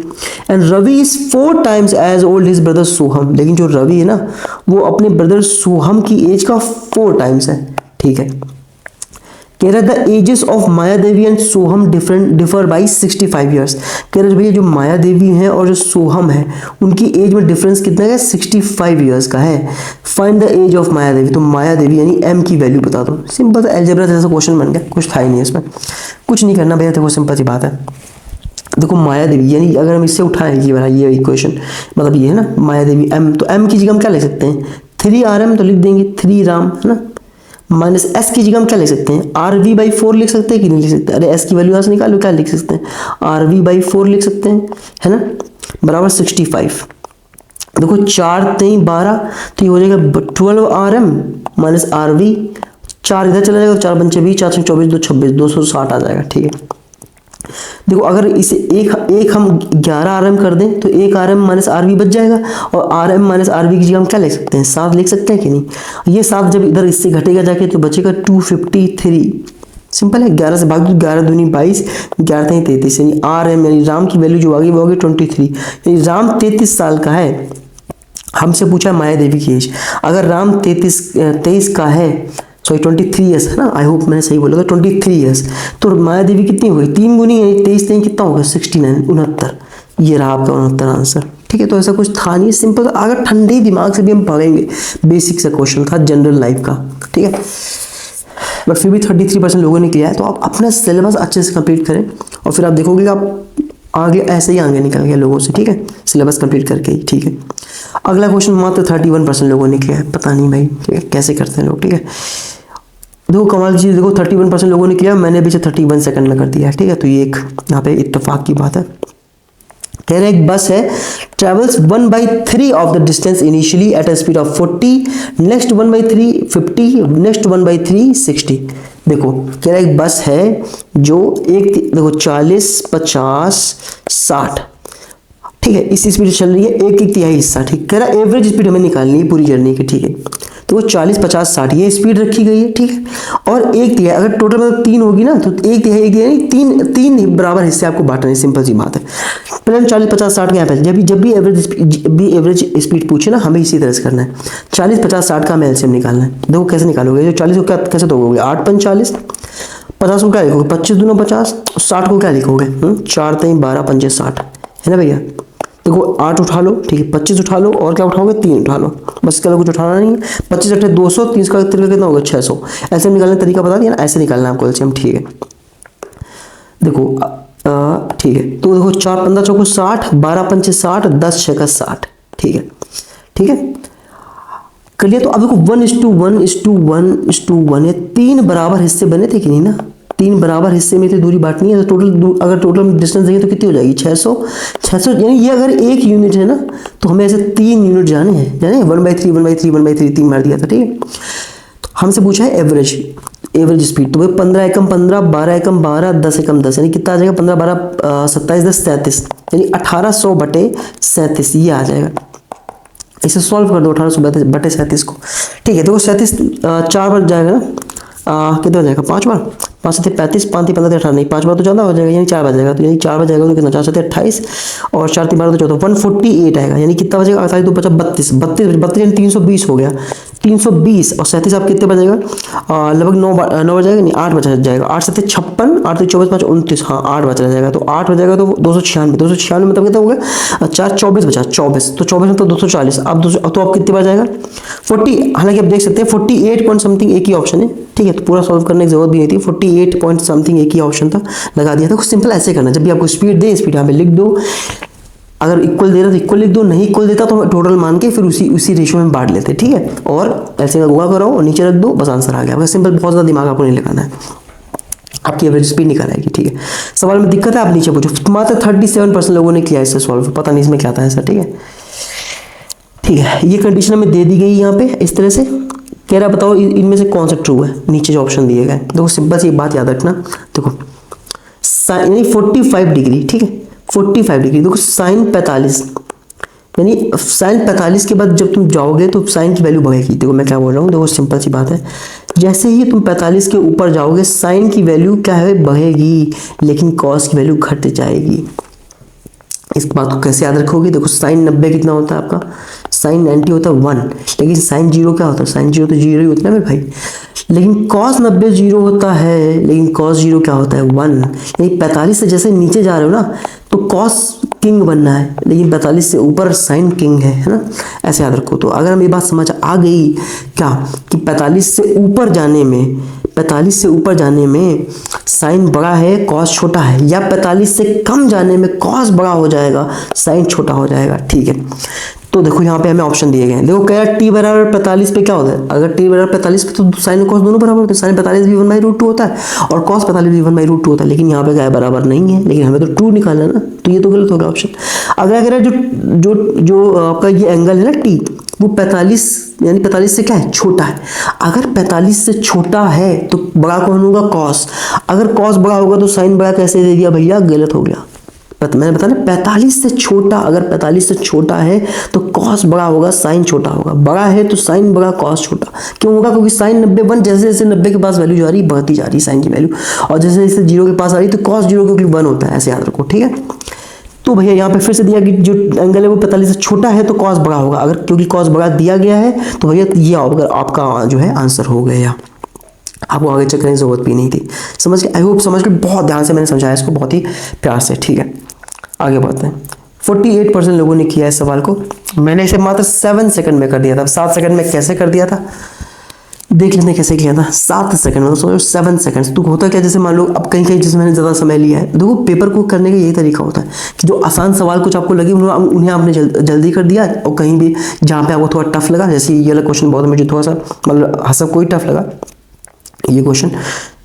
And Ravi is 4 times as old his brother Soham, लेकिन जो रवि है ना वो अपने ब्रदर सोहम की एज का 4 टाइम्स है। ठीक है, कह रहा the ages of Maya Devi and Soham differ by 65 years. कह रहे भैया जो माया देवी हैं और जो सोहम है उनकी एज में डिफरेंस कितना है 65 ईयर्स का है। Find the age of Maya देवी, तो माया देवी यानी m की वैल्यू बता दो। सिंपल सा अलजेब्रा जैसा क्वेश्चन बन गया, कुछ था ही नहीं इसमें, कुछ नहीं करना भैया, देखो सिंपल सी बात है। देखो माया देवी यानी अगर हम इससे उठाएं ये इक्वेशन, मतलब ये है ना माया देवी m, तो m की जगह हम क्या लिख सकते हैं 3RM, तो लिख देंगे 3 राम है ना, माइनस s की जगह हम क्या लिख सकते हैं RV/4 लिख सकते हैं कि नहीं लिख सकते। अरे s की वैल्यू यहाँ से निकालो, क्या लिख सकते हैं RV/4 लिख सकते हैं, है ना, बराबर 65। देखो 4 3 12, तो ये हो जाएगा 12RM माइनस RV, 4 इधर चला जाएगा, 4 पंचे 20, 4 24 2 26, 260 आ जाएगा। ठीक है, देखो अगर इसे एक हम 11RM कर दें तो 1RM माइनस RV बच जाएगा, और RM माइनस RV की जगह हम क्या लिख सकते हैं 7 लिख सकते हैं कि नहीं। ये 7 जब इधर इससे घटेगा जाके तो बचेगा 253। सिंपल है, 11 से भाग दो, 11 दूनी 22, 11 तीन 33, यानी RM यानी राम की वैल्यू जो आगे वो होगी 23, यानी राम 33 साल का है। हमसे पूछा माया देवी की एज, अगर राम 23 का है, सॉरी 23 ईयर्स है ना, आई होप मैंने सही बोला था 23 ईयर्स, तो माया देवी कितनी हो गई 3 गुनी, 23 3 कितना होगा 69 69। ये रहा आपका 69 आंसर। ठीक है, तो ऐसा कुछ था नहीं, सिंपल अगर ठंडे दिमाग से भी हम पढ़ेंगे, बेसिक सा क्वेश्चन था जनरल लाइफ का। ठीक है, बट फिर भी 33% लोगों ने किया है। तो आप अपना सिलेबस अच्छे से कंप्लीट करें और फिर आप देखोगे कि आप आगे ऐसे ही आगे निकल गए लोगों से। ठीक है, सिलेबस कंप्लीट करके ही। ठीक है, अगला क्वेश्चन मात्र 31% लोगों ने किया है, पता नहीं भाई ठीक है कैसे करते हैं लोग। ठीक है, देखो कमाल की चीज़, देखो 31% लोगों ने किया, मैंने भी 31 सेकंड में कर दिया है। ठीक है, तो ये एक यहाँ पे इत्तेफाक की बात है। कह रहे एक बस है travels 1/3 of the distance initially at a speed of 40, next 1/3 50, next 1/3 60। देखो कह रहा एक बस है जो देखो 40 50 60, ठीक है, इस स्पीड चल रही है, एक तिहाई हिस्सा। ठीक कह रहा एवरेज स्पीड हमें निकालनी है पूरी जर्नी की। ठीक है, तो वो 40 50 60 ये स्पीड रखी गई है। ठीक है, और एक तिहाई, अगर टोटल मतलब 3 होगी ना तो एक तिहाई तीन बराबर हिस्से आपको बांटने हैं, सिंपल सी बात है। पहले हम 40 50 60 के यहाँ पे जब भी एवरेज स्पीड पूछे ना हमें इसी तरह से करना है। 40 50 60 का हमें एलसीएम निकालना है। देखो कैसे निकालोगे, जो 40 को क्या कैसे दोगे 8 5 40, 50 को क्या लिखोगे 25 दूना 50, 60 को क्या लिखोगे 4 3 12 5 60, है ना भैया। देखो 8 उठा लो, ठीक है, 25 उठा लो, और क्या उठाओगे, 3 उठा लो, बस इसके अलावा कुछ उठाना नहीं है। 25 अट्ठे 200, 3 का कितना होगा, 600। ऐसे निकालने का तरीका बता दिया ना, ऐसे निकालना है आपको एलसीएम, ठीक है। देखो ठीक है, तो देखो 4 15 चौको 60, 12 पंचे 60, 10 छक्का 60, ठीक है, ठीक है, कर लिया। तो अब देखो 1:1:1:1 ये 3 बराबर हिस्से बने थे कि नहीं ना, 3 बराबर हिस्से में तो दूरी बांटनी है, तो टोटल अगर टोटल डिस्टेंस देंगे तो कितनी हो जाएगी, 600। 600 यानी ये अगर 1 यूनिट है ना, तो हमें ऐसे 3 यूनिट जाने हैं, जाने 1/3 1/3 1/3 3 मार दिया था, ठीक है। तो हमसे पूछा है एवरेज स्पीड, तो भाई 15 एकम 15, 12 एकम 12, 10 एकम 10, यानी कितना आ जाएगा, 15 12 27 10 37, यानी 1800/37 ये आ जाएगा। इसे सॉल्व कर दो 1800/37 को, ठीक है। देखो 37 4 बार जाएगा ना, कितना हो जाएगा, 5 बार, 5 7 35, 5 3 15 18, नहीं 5 बार तो ज़्यादा हो जाएगा, यानी 4 बार जाएगा, तो यानी 4 बार जाएगा तो कितना, 4 7 28 और 4 3 12 तो 14, 148 आएगा, यानी कितना बचेगा, 48 2 50 32 32 यानी 320 हो गया, 320 और 37 आप कितने बचेगा, लगभग 9 बार जाएगा, नहीं 8 बचा जाएगा, 8 7 56, 8 24 5 29, हाँ 8 बचा जाएगा, तो 8 बचेगा तो 296 मतलब कितना हो गया, 4 24 बचा, 24 तो 24 मतलब 240, अब तो आप कितने बार जाएगा 40, हालांकि आप देख सकते हैं 48 पॉइंट समथिंग एक ही ऑप्शन है, ठीक है, तो पूरा सॉल्व करने की जरूरत भी नहीं थी, 48 पॉइंट समथिंग एक ही ऑप्शन था, लगा दिया था। कुछ सिंपल ऐसे करना, जब भी आपको स्पीड दे, स्पीड यहाँ पे लिख दो, अगर इक्वल दे रहा तो इक्वल लिख दो, नहीं इक्वल देता तो टोटल मान के फिर उसी रेशियो में बांट लेते, ठीक है, और ऐसे गुणा करो और नीचे रख दो, बस आंसर आ गया। आपका सिंपल, बहुत ज़्यादा दिमाग आपको नहीं लगाना है, आपकी एवरेज स्पीड निकाल आएगी, ठीक है। सवाल में दिक्कत है आप नीचे पूछो, मात्र 37% लोगों ने किया इससे सॉल्व, पता नहीं इसमें क्या था ऐसा, ठीक है, ठीक है। ये कंडीशन हमें दे दी गई यहाँ पे इस तरह से, कह रहा बताओ इनमें से कौन सा ट्रू है, नीचे जो ऑप्शन दिए गए। देखो सिंपल सी बात याद रखना, देखो यानी 45 डिग्री, ठीक है, 45 डिग्री, देखो साइन 45, यानी साइन 45 के बाद जब तुम जाओगे तो साइन की वैल्यू बढ़ेगी। देखो मैं क्या बोल रहा हूँ, देखो सिंपल सी बात है, जैसे ही तुम 45 के ऊपर जाओगे साइन की वैल्यू क्या है, बढ़ेगी, लेकिन कॉस की वैल्यू घट जाएगी। इस बात को कैसे याद रखोगे, देखो साइन 90 कितना होता है आपका, साइन 90 होता है 1, लेकिन साइन 0 क्या होता है, साइन 0 तो 0 ही होता है मेरे भाई, लेकिन कॉस 90 0 होता है, लेकिन कॉस 0 क्या होता है 1, यानी 45 से जैसे नीचे जा रहे हो ना तो कॉस किंग बनना है, लेकिन 45 से ऊपर साइन किंग है ना, ऐसे याद रखो। तो अगर हमें ये बात समझ आ गई क्या कि 45 से ऊपर जाने में साइन बड़ा है कॉस छोटा है, या 45 से कम जाने में कॉस बड़ा हो जाएगा साइन छोटा हो जाएगा, ठीक है। तो देखो यहाँ पे हमें ऑप्शन दिए गए हैं, देखो कह रहा टी बराबर 45 पे क्या होता है, अगर टी बराबर 45 पे तो साइन और कॉस दोनों बराबर होते हैं, साइन 45 भी 1/√2 होता है और कॉस 45 भी 1/√2 होता है, लेकिन यहाँ पे क्या है, बराबर नहीं है, लेकिन हमें तो ट्रू निकालना है ना, तो ये तो गलत होगा ऑप्शन। अगर अगर जो आपका ये एंगल है ना टी, वो 45 यानी 45 से क्या है, छोटा है, अगर 45 से छोटा है तो बड़ा कौन होगा, कॉस, अगर कॉस बड़ा होगा तो साइन बड़ा कैसे दे दिया भैया, गलत हो गया। मैंने बताया 45 से छोटा, अगर 45 से छोटा है तो कॉस बड़ा होगा साइन छोटा होगा, बड़ा है तो साइन बड़ा कॉस छोटा, क्यों होगा, क्योंकि साइन 90 जैसे जैसे 90 के पास वैल्यू जा रही है बढ़ती जा रही है साइन की वैल्यू, और जैसे जैसे 0 के पास आ रही है तो कॉस 0 क्योंकि 1 होता है, ऐसे याद रखो, ठीक है। तो भैया यहाँ पे फिर से दिया कि जो एंगल है वो 45 से छोटा है तो कॉस बड़ा होगा, अगर क्योंकि कॉस बड़ा दिया गया है तो भैया ये आपका जो है आंसर हो गया, आपको आगे चेक करने की जरूरत भी नहीं थी। समझ के, आई होप समझ के, बहुत ध्यान से मैंने समझाया इसको, बहुत ही प्यार से, ठीक है। आगे बढ़ते हैं। 48% लोगों ने किया इस सवाल को, मैंने इसे मात्र 7 सेकंड में कर दिया था। 7 सेकंड में कैसे कर दिया था, देख लेते कैसे किया था। 7 सेकंड में, सोचो 7 सेकंड्स। तो होता क्या, जैसे मान लो अब कहीं कहीं जैसे मैंने ज़्यादा समय लिया है, देखो पेपर को करने का यही तरीका होता है कि जो आसान सवाल कुछ आपको लगे उन्हें आपने जल्दी कर दिया, और कहीं भी जहाँ पे आपको थोड़ा टफ लगा, जैसे ये वाला क्वेश्चन बहुत मुझे थोड़ा सा मतलब हंसा कोई टफ लगा ये क्वेश्चन,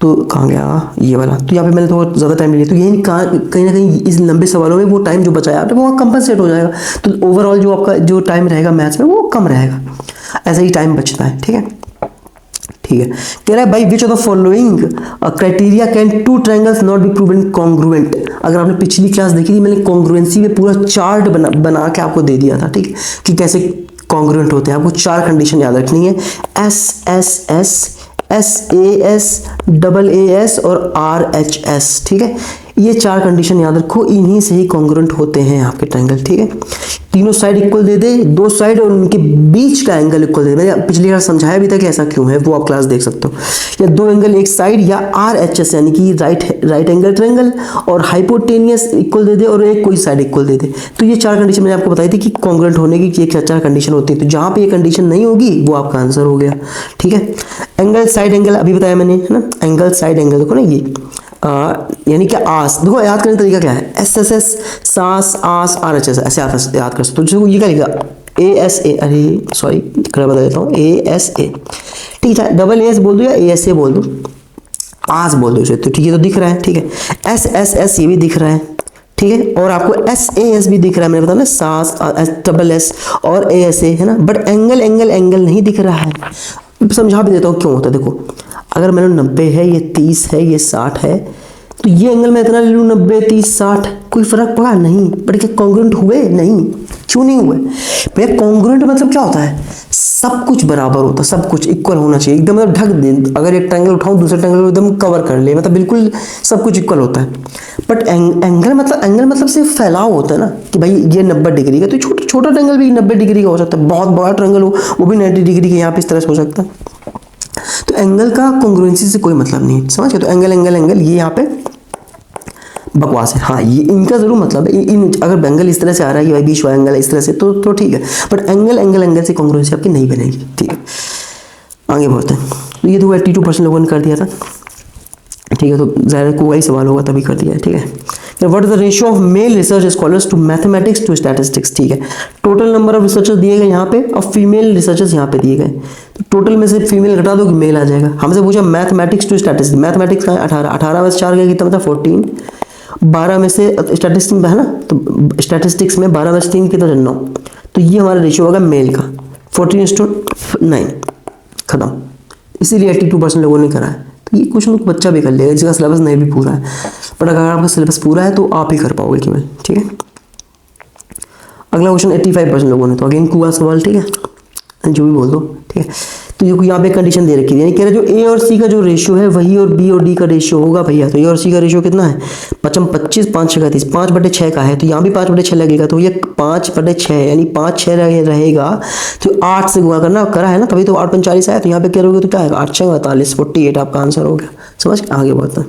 तो कहाँ गया ये वाला, तो यहाँ पे मैंने थोड़ा ज़्यादा टाइम लिया, तो यही कहीं ना कहीं इस लंबे सवालों में वो टाइम जो बचाया आपने वो कंपनसेट हो जाएगा, तो ओवरऑल जो आपका जो टाइम रहेगा मैथ्स में वो कम रहेगा, ऐसा ही टाइम बचता है, ठीक है। ठीक है, कह रहा है भाई which of the following criteria can two triangles not be proven congruent. अगर आपने पिछली क्लास देखी थी, मैंने कॉन्ग्रुएंसी में पूरा चार्ट बना के आपको दे दिया था, ठीक है, कि कैसे कॉन्ग्रुएंट होते हैं। आपको 4 कंडीशन याद रखनी है, SSS, SAS, AAS और RHS, ठीक है। ये चार कंडीशन याद रखो, इन्हीं से ही कॉन्ग्रुएंट होते हैं आपके ट्रायंगल, ठीक है। तीनों साइड इक्वल दे दे, दो साइड और उनके बीच का एंगल इक्वल दे दे। मैंने पिछली बार समझाया भी था कि ऐसा क्यों है, वो आप क्लास देख सकते हो। या दो एंगल एक साइड, या RHS यानी कि राइट एंगल ट्रायंगल, और हाइपोटेनियस इक्वल दे दे, और एक कोई साइड इक्वल दे दे। तो ये चार कंडीशन मैंने आपको बताई थी कि कॉन्ग्रुएंट होने की ये चार कंडीशन होती है। तो जहां पे ये कंडीशन नहीं होगी वो आपका आंसर हो गया, ठीक है। एंगल साइड एंगल अभी बताया मैंने, है ना। एंगल साइड एंगल देखो ना, ये यानी कि आस, देखो याद करने का तरीका क्या है, SSS, सास, आस, RHS, ऐसे याद कर सकते हो। तो ये क्या लिखा, ASA, अरे सॉरी बता देता हूँ, ASA, ठीक है। डबल AS बोल दो या ASA बोल दो, आस बोल दो इसे, तो ठीक है। तो दिख रहा है, ठीक है। SSS ये भी दिख रहा है, ठीक है। और आपको SAS भी दिख रहा है, मैंने बताया ना, सास, डबल S और ASA, है ना। बट एंगल एंगल एंगल नहीं दिख रहा है। समझा भी देता हूँ क्यों होता है। देखो अगर मैंने 90 है, ये 30 है, ये 60 है, तो ये एंगल मैं इतना ले लूँ 90, 30, 60, कोई फर्क पड़ा नहीं। बट क्या कॉन्ग्रुएंट हुए? नहीं। क्यों नहीं हुए भैया? कॉन्ग्रुएंट मतलब क्या होता है, सब कुछ बराबर होता है, सब कुछ इक्वल होना चाहिए एकदम, मतलब ढक दे। अगर एक ट्रायंगल उठाऊं दूसरे ट्रायंगल को एकदम कवर कर ले, मतलब बिल्कुल सब कुछ इक्वल होता है। बट एंगल मतलब सिर्फ फैलाव होता है ना, कि भाई ये 90 डिग्री का, तो छोटा ट्रायंगल भी 90 डिग्री का हो सकता है। बहुत बड़ा ट्रायंगल हो वो भी 90 डिग्री के यहाँ पे इस तरह से हो सकता है। तो एंगल का कॉन्ग्रुएंसी से कोई मतलब नहीं, समझ गए। तो एंगल एंगल एंगल ये यहाँ पे बकवास है। हाँ, ये इनका जरूर मतलब है। अगर एंगल इस तरह से आ रहा है कि भाई बीच वाला एंगल इस तरह से, तो ठीक है। बट एंगल एंगल एंगल से कॉन्ग्रुएंसी आपकी नहीं बनेगी, ठीक है। आगे बढ़ते हैं। तो ये तो 82% लोगों ने कर दिया था, ठीक है। तो ज़्यादा कोई सवाल होगा तभी कर दिया, ठीक है। What is the ratio of male research scholars to mathematics to statistics, ठीक है। टोटल नंबर ऑफ रिसर्चर्स दिए गए यहाँ पे, और फीमेल रिसर्चर्स यहाँ पे दिए गए। तो टोटल में से फीमेल घटा दो कि मेल आ जाएगा। हमसे पूछा मैथमेटिक्स टू स्टैटिस्टिक्स, मैथमेटिक्स का है 18 में से 4 गया कितना, मतलब 14। 12 में से स्टैटिस्टिक्स में है ना, तो स्टैटिस्टिक्स में 12 में से 3 कितना, 9। तो ये हमारा रेशियो होगा मेल का 14:9, खत्म। इसीलिए 82% लोगों ने करा है। तो ये क्वेश्चन बच्चा भी कर लेगा जिसका सिलेबस नहीं भी पूरा है। बट अगर आपका सिलेबस पूरा है तो आप ही कर पाओगे केवल, ठीक है। अगला क्वेश्चन 85% लोगों ने, तो अगेन कुआ सवाल, ठीक है, जो भी बोल दो, ठीक है। तो ये यहाँ पे कंडीशन दे रखी है, यानी कह रहे जो A और C का जो रेशियो है वही और B और D का रेशियो होगा भैया। तो A और C का रेशियो कितना है, 25, 5 6 30, 5/6 का है। तो यहाँ भी 5/6 लगेगा, तो ये 5/6 यानी 5 6 रहेगा। तो 8 से गुणा करना करा है ना, तभी तो 8 5 40 आया। तो यहाँ पे क्या करोगे तो क्या आएगा, 8 6 42, 48 आपका आंसर हो गया। समझ आगे बढ़ते हैं।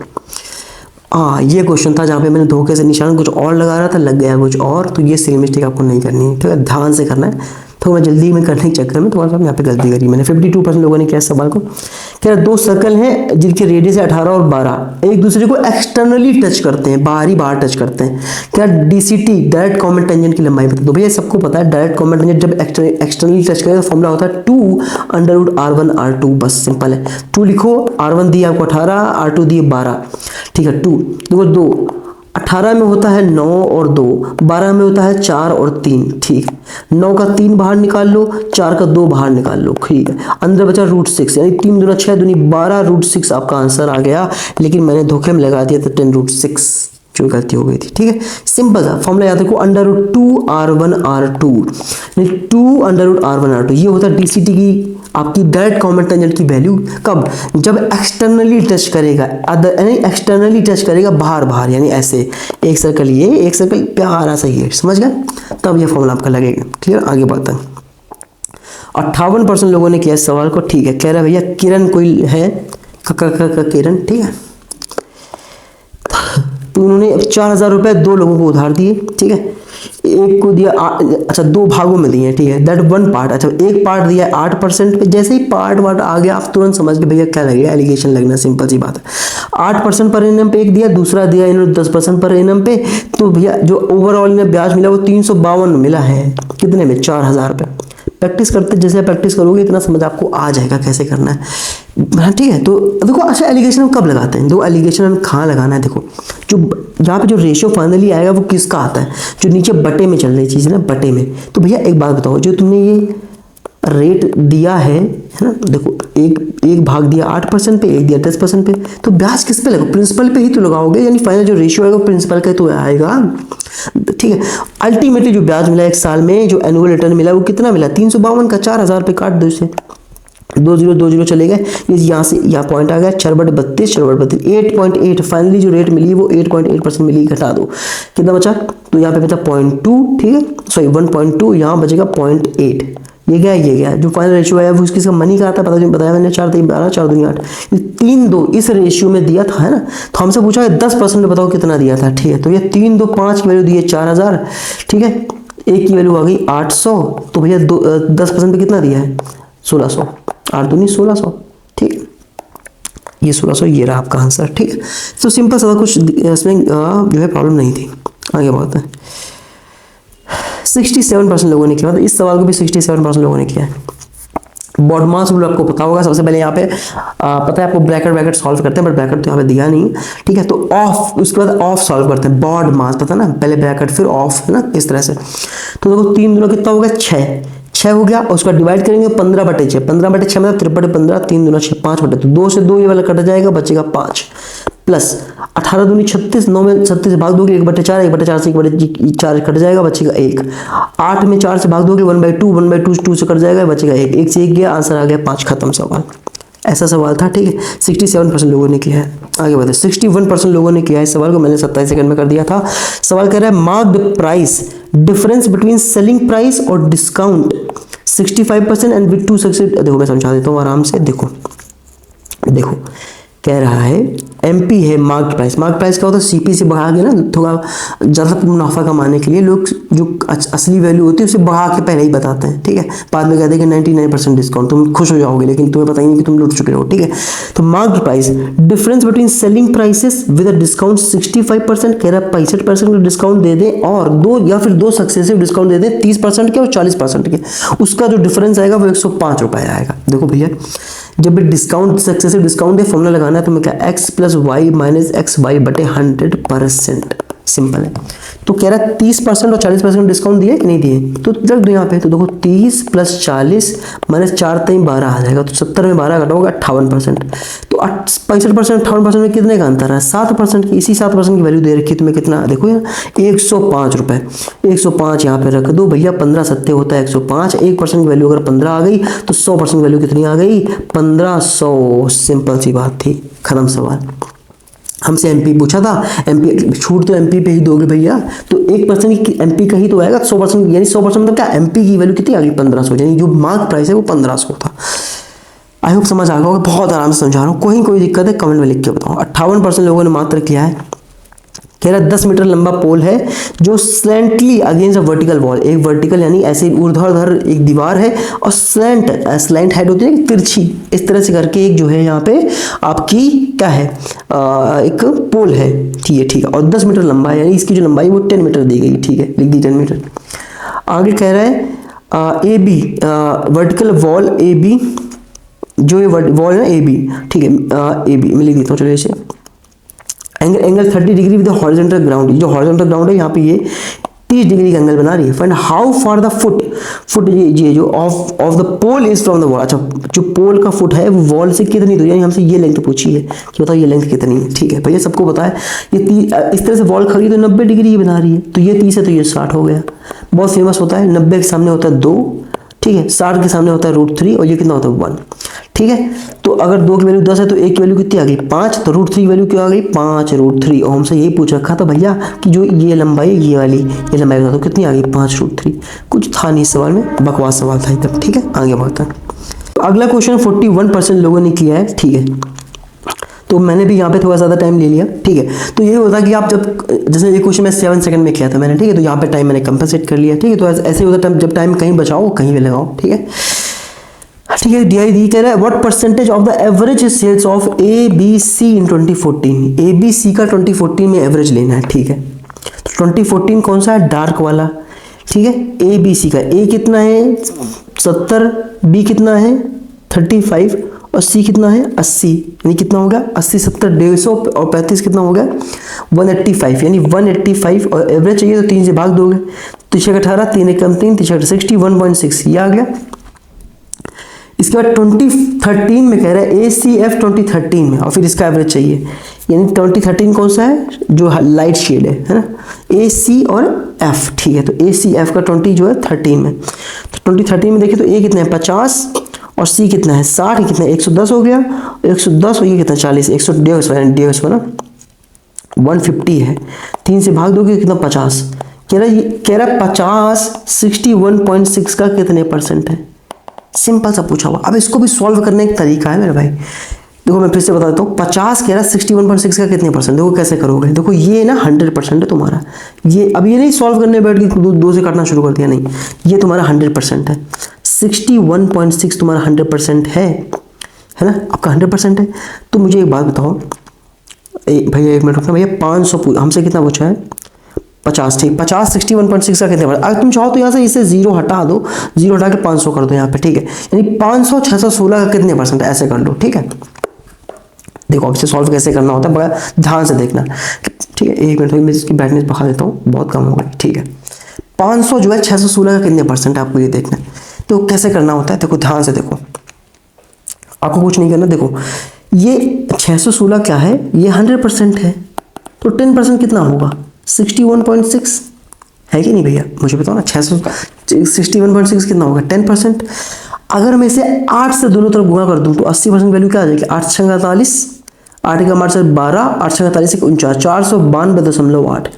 ये क्वेश्चन था जहाँ पे मैंने धोखे से निशान कुछ और लगा रहा था, लग गया कुछ और। तो ये सेम मिस्टेक आपको नहीं करनी है, ठीक है, ध्यान से करना है। तो मैं जल्दी में करने के चक्कर में थोड़ा सा यहाँ पे गलती करी मैंने। 52% लोगों ने किया सवाल को। कह रहा 2 सर्कल हैं जिनके रेडियस है 18 और 12, एक दूसरे को एक्सटर्नली टच करते हैं, बाहर टच करते हैं। क्या DCT डायरेक्ट कॉमन टेंजेंट की लंबाई बता दो। भैया सबको पता है डायरेक्ट कॉमन टेंजेंट जब एक्सटर्नली टच करेगा तो फॉर्मूला होता है 2√R1 R2, बस सिंपल है। 2 लिखो, R1 दिए आपको 18, R2 दिए 12, ठीक है। 2 देखो 2 18 में होता है 9 और 2, 12 में होता है 4 और 3, ठीक है। 9 का 3 बाहर निकाल लो, 4 का 2 बाहर निकाल लो, ठीक है। अंदर बचा √6, यानी 3 दूना 6 दूनी 12, √6 आपका आंसर आ गया। लेकिन मैंने धोखे में लगा दिया था 10√6, जो गलती हो गई थी, ठीक है। सिंपल था फॉर्मूला याद रखो, √2R1 R2, 2√R1 R2, ये होता है DCT की आपकी डायरेक्ट कॉमन टेंजेंट की वैल्यू। कब, जब एक्सटर्नली टच करेगा, यानी एक्सटर्नली टच करेगा बाहर, यानी ऐसे एक सर्कल ये, एक सर्कल प्यारा सा ये, समझ गए, तब ये फॉर्मूला आपका लगेगा, क्लियर। आगे बढ़ते हैं। 58% लोगों ने किया सवाल को, ठीक है। कह रहा भैया किरण कोई है, किरण, ठीक है। तो उन्होंने 4000 रुपये 2 लोगों को उधार दिए, ठीक है। एक को दिया अच्छा 2 भागों में दिए, ठीक है, दैट 1 पार्ट। अच्छा एक पार्ट दिया 8% पे। जैसे ही पार्ट वार्ट आ गया आप तुरंत समझ के भैया क्या लगेगा, एलिगेशन लगना, सिंपल सी बात है। 8% पर एनम पे एक दिया, दूसरा दिया इन्होंने 10% पर एनम पे। तो भैया जो ओवरऑल इन्हें ब्याज मिला वो 352 मिला है, कितने में, 4000 रुपये। प्रैक्टिस करते, जैसे प्रैक्टिस करोगे इतना समझ आपको आ जाएगा कैसे करना है, ठीक है। तो देखो अच्छा एलिगेशन हम कब लगाते हैं, 2 एलिगेशन हम कहाँ लगाना है। देखो जो यहाँ पे जो रेशियो फाइनली आएगा वो किसका आता है, जो नीचे बटे में चल रही चीज़ है ना, बटे में। तो भैया एक बात बताओ, जो तुमने ये रेट दिया है ना, देखो एक भाग दिया 8% पे, एक दिया 10% पे, तो ब्याज किस पे लगाओ, प्रिंसिपल पे ही तो लगाओगे, यानी फाइनल जो रेशियो आएगा प्रिंसिपल का तो आएगा, ठीक है। अल्टीमेटली जो ब्याज मिला एक साल में, जो एनुअल रिटर्न मिला वो कितना मिला, 352 का 4000 पे काट दो इसे, दो जीरो चले गए, ये यहाँ से यहाँ पॉइंट आ गया 4/32, 4/32, 8.8 फाइनली जो रेट मिली वो 8.8% मिली, घटा दो कितना बचा, तो यहाँ पे बचा 0.2, ठीक है, सॉरी 1.2, यहाँ बचेगा 0.8, ये गया जो फाइनल रेशियो आया वो इसका मनी का आता है, पता बताया मैंने, 4 3 12 4 2 8, 3-2 इस रेशियो में दिया था, है ना। तो हमसे पूछा है 10% में बताओ कितना दिया था, ठीक है, तो ये 3 2 5 की वैल्यू दी है 4000, ठीक है, एक की वैल्यू आ गई 800, तो भैया 10% पे कितना दिया है 1600, 8 दूनी 1600, ठीक है, ये 1600 ये रहा आपका आंसर, ठीक है। तो सिंपल सा कुछ इसमें जो है प्रॉब्लम नहीं थी। आगे बढ़ते हैं। 67% लोगों ने किया, मतलब इस सवाल को भी 67% लोगों ने किया है। बॉडमास रूल आपको पता होगा, सबसे पहले यहाँ पे पता है आपको ब्रैकेट सॉल्व करते हैं, बट ब्रैकेट तो यहाँ पे दिया नहीं, ठीक है, तो ऑफ, उसके बाद ऑफ सॉल्व करते हैं, बॉडमास पता ना, पहले ब्रैकेट फिर ऑफ, है ना, इस तरह से। तो देखो 3 दूना कितना हो गया 6 हो गया, और उसका डिवाइड करेंगे 15/6, 15/6 मतलब 3/15, 3 दूना 6, 5/2, तो 2 से 2 ये वाला कट जाएगा, बचेगा 5, प्लस 18 दूनी 36, 9 में 36 से भाग दोगे 1/4, 1/4 से 1/4 कट जाएगा, बचेगा 1, 8 में 4 से भाग दोगे 1/2, 1/2 2 से कट जाएगा, बचेगा 1, 1 से 1 गया, आंसर आ गया 5, खत्म सवाल। ऐसा सवाल था, ठीक है, 67% लोगों ने किया है। आगे बढ़ते, 61% लोगों ने किया है इस सवाल को, मैंने 27 सेकंड में कर दिया था। सवाल कह रहा है mark the price difference between selling price और डिस्काउंट 65% एंड विद 2 सक्सेसिव, देखो मैं समझा देता हूँ आराम से, देखो कह रहा है एमपी है मार्क प्राइस क्या होता है, सीपी से बढ़ा के ना थोड़ा ज़्यादा मुनाफा कमाने के लिए लोग जो असली वैल्यू होती है उसे बढ़ा के पहले ही बताते हैं, ठीक है, बाद में कहते हैं कि 99% डिस्काउंट, तुम खुश हो जाओगे, लेकिन तुम्हें पता ही नहीं कि तुम लूट चुके हो, ठीक है। तो mark price difference between selling prices with a discount 65%, कह रहा है 65% का डिस्काउंट दे दें, और दो सक्सेसिव डिस्काउंट दे दें 30% के और 40% के, उसका जो डिफरेंस आएगा वो 105 रुपये आएगा। देखो भैया, जब भी डिस्काउंट सक्सेसिव डिस्काउंट दे फॉर्मूला लगाना है तो मैं क्या x + y - xy/100%, सिंपल है। तो कह रहा है 30% और 40% डिस्काउंट दिए कि नहीं दिए, तो रख दो यहाँ पे, तो देखो 30 + 40 - 4 3 12 आ जाएगा, तो 70 में 12 घटाओगे 58%, तो 65% 58% में कितने का अंतर है 7% की, इसी 7% की वैल्यू दे रखी है तुम्हें, कितना देखो यार 105 रुपये, 105 यहाँ पे रख दो भैया, 15 सत्ते होता है 105, 1% की वैल्यू अगर 15 आ गई तो 100% वैल्यू कितनी आ गई 1500, सिंपल सी बात थी, खत्म सवाल। हमसे एमपी पूछा था, एमपी छूट तो एमपी पे ही दोगे भैया, तो 1% की एमपी का ही तो आएगा, 100% यानी 100% मतलब क्या, एमपी की वैल्यू कितनी आ गई 1500, यानी जो मार्क प्राइस है वो 1500 था। आई होप समझ आ गया होगा, बहुत आराम से समझा रहा हूँ, कोई दिक्कत है कमेंट में लिख के बताओ। 58% लोगों ने मात्र किया है। कह रहा 10 मीटर लंबा पोल है जो स्लैंटली अगेंस्ट अ वर्टिकल वॉल, एक वर्टिकल यानी ऐसे ऊर्ध्वाधर एक दीवार है, और स्लैंट हेड होती है तिरछी, इस तरह से करके एक जो है यहाँ पे आपकी क्या है एक पोल है, ठीक है, और 10 मीटर लंबा है, यानी इसकी जो लंबाई वो 10 मीटर दी गई, ठीक है, लिख दी 10 मीटर। आगे कह रहा है A B vertical wall A B, जो ये वॉल है ना ए बी, ठीक है, ए बी मैं लिख देता हूँ, चलो इसे angle 30 degree with horizontal ground, जो हॉरिजॉन्टल ग्राउंड है यहाँ पे ये 30 डिग्री का एंगल बना रही है। Find how far the foot ये जो of the pole is from the wall, अच्छा जो पोल का फुट है वो वॉल से कितनी दूर, यानी हमसे ये लेंथ पूछी है कि बताओ ये लेंथ कितनी है, ठीक है भैया, सबको पता है ये इस तरह से वॉल खड़ी तो 90 डिग्री ही बना रही है, तो ये 30 है तो ये 60 हो गया, बहुत फेमस होता है, 90 के सामने होता है 2, ठीक है, 60 के सामने होता है √3, और ये कितना होता है 1, ठीक है। तो अगर 2 की वैल्यू 10 है तो 1 की वैल्यू कितनी आ गई 5, तो √3 वैल्यू क्या आ गई 5√3, और हमसे यही पूछ रखा था भैया कि जो ये लंबाई ये वाली ये लंबाई बता दो कितनी आ गई 5√3, कुछ था नहीं इस सवाल में, बकवास सवाल था एकदम, ठीक है। आगे बढ़ते हैं। तो अगला क्वेश्चन 41% लोगों ने किया है, ठीक है, तो मैंने भी यहाँ पे थोड़ा ज़्यादा टाइम ले लिया, ठीक है। तो ये होता है कि आप जब जैसे ये क्वेश्चन मैं 7 सेकंड में किया था मैंने, ठीक है, तो यहाँ पे टाइम मैंने कंपनसेट कर लिया, ठीक है, तो ऐसे ही होता है जब टाइम कहीं बचाओ कहीं भी लगाओ, ठीक है। ठीक है, डी कह रहा है what percentage of the average sales of A B C in 2014, A B C का 2014 में एवरेज लेना है, ठीक है। तो 2014 कौन सा है डार्क वाला, ठीक है, ए बी सी का, ए कितना है 70, बी कितना है 35 और सी कितना है 80, यानी कितना हो गया 80 70 150 और 35 कितना हो गया 185, यानी 185, और एवरेज चाहिए तो 3 से भाग दोगे, 3 18 3 कम 3 3 60 1.6 ये आ गया। इसके बाद 2013 में कह रहा है ACF 2013 में, और फिर इसका एवरेज चाहिए, यानी 2013 कौन सा है जो लाइट शेड है ना, AC और F, ठीक है। तो ACF का 20 जो है 13 में, तो 2013 में देखिए तो A कितना है 50 और सी कितना है 60, कितना 110 हो गया, 110 हो गया कितना 40, 150 ना 150 है, 3 से भाग दोगे कितना 50, कह रहा 50 61.6 का कितने परसेंट है, सिंपल सा पूछा हुआ। अब इसको भी सॉल्व करने का तरीका है मेरे भाई, देखो मैं फिर से बता देता हूँ, 50 कह रहा 61.6 का कितने परसेंट, देखो कैसे करोगे, देखो ये ना 100% है तुम्हारा, ये अब ये नहीं सॉल्व करने बैठ के दो से काटना शुरू कर दिया, नहीं, ये तुम्हारा 100% है, 61.6 तुम्हारा 100% है ना, आपका 100% है। तो मुझे एक बात बताओ भैया, एक मिनट रुकना भैया, 500 हमसे कितना पूछा है 50, ठीक, 50 61.6 का कितने, अगर तुम चाहो तो यहाँ से इसे 0 हटा दो, 0 हटा के 500 कर दो यहाँ पे, ठीक है, यानी 500 616 का कितने परसेंट, ऐसे कर लो, ठीक है। देखो अब इसे सॉल्व कैसे करना होता है, बड़ा ध्यान से देखना, ठीक है, एक मिनट मैं इसकी ब्राइटनेस बढ़ा देता हूँ, बहुत कम हो गई, ठीक है। 500 जो है 616 का कितने परसेंट है, आपको ये देखना है, तो कैसे करना होता है, देखो ध्यान से देखो, आपको कुछ नहीं करना, देखो ये 616 क्या है, ये 100% है, तो 10% कितना होगा 61.6 है कि नहीं भैया, मुझे बताओ ना, 61.6 कितना होगा 10%। अगर मैं इसे 8 से दोनों तरफ गुणा कर दूं तो 80% वैल्यू क्या आ जाएगी, 8 छंग 48, 8 का 8 से 12, 8 छंग 48 49, 492.8।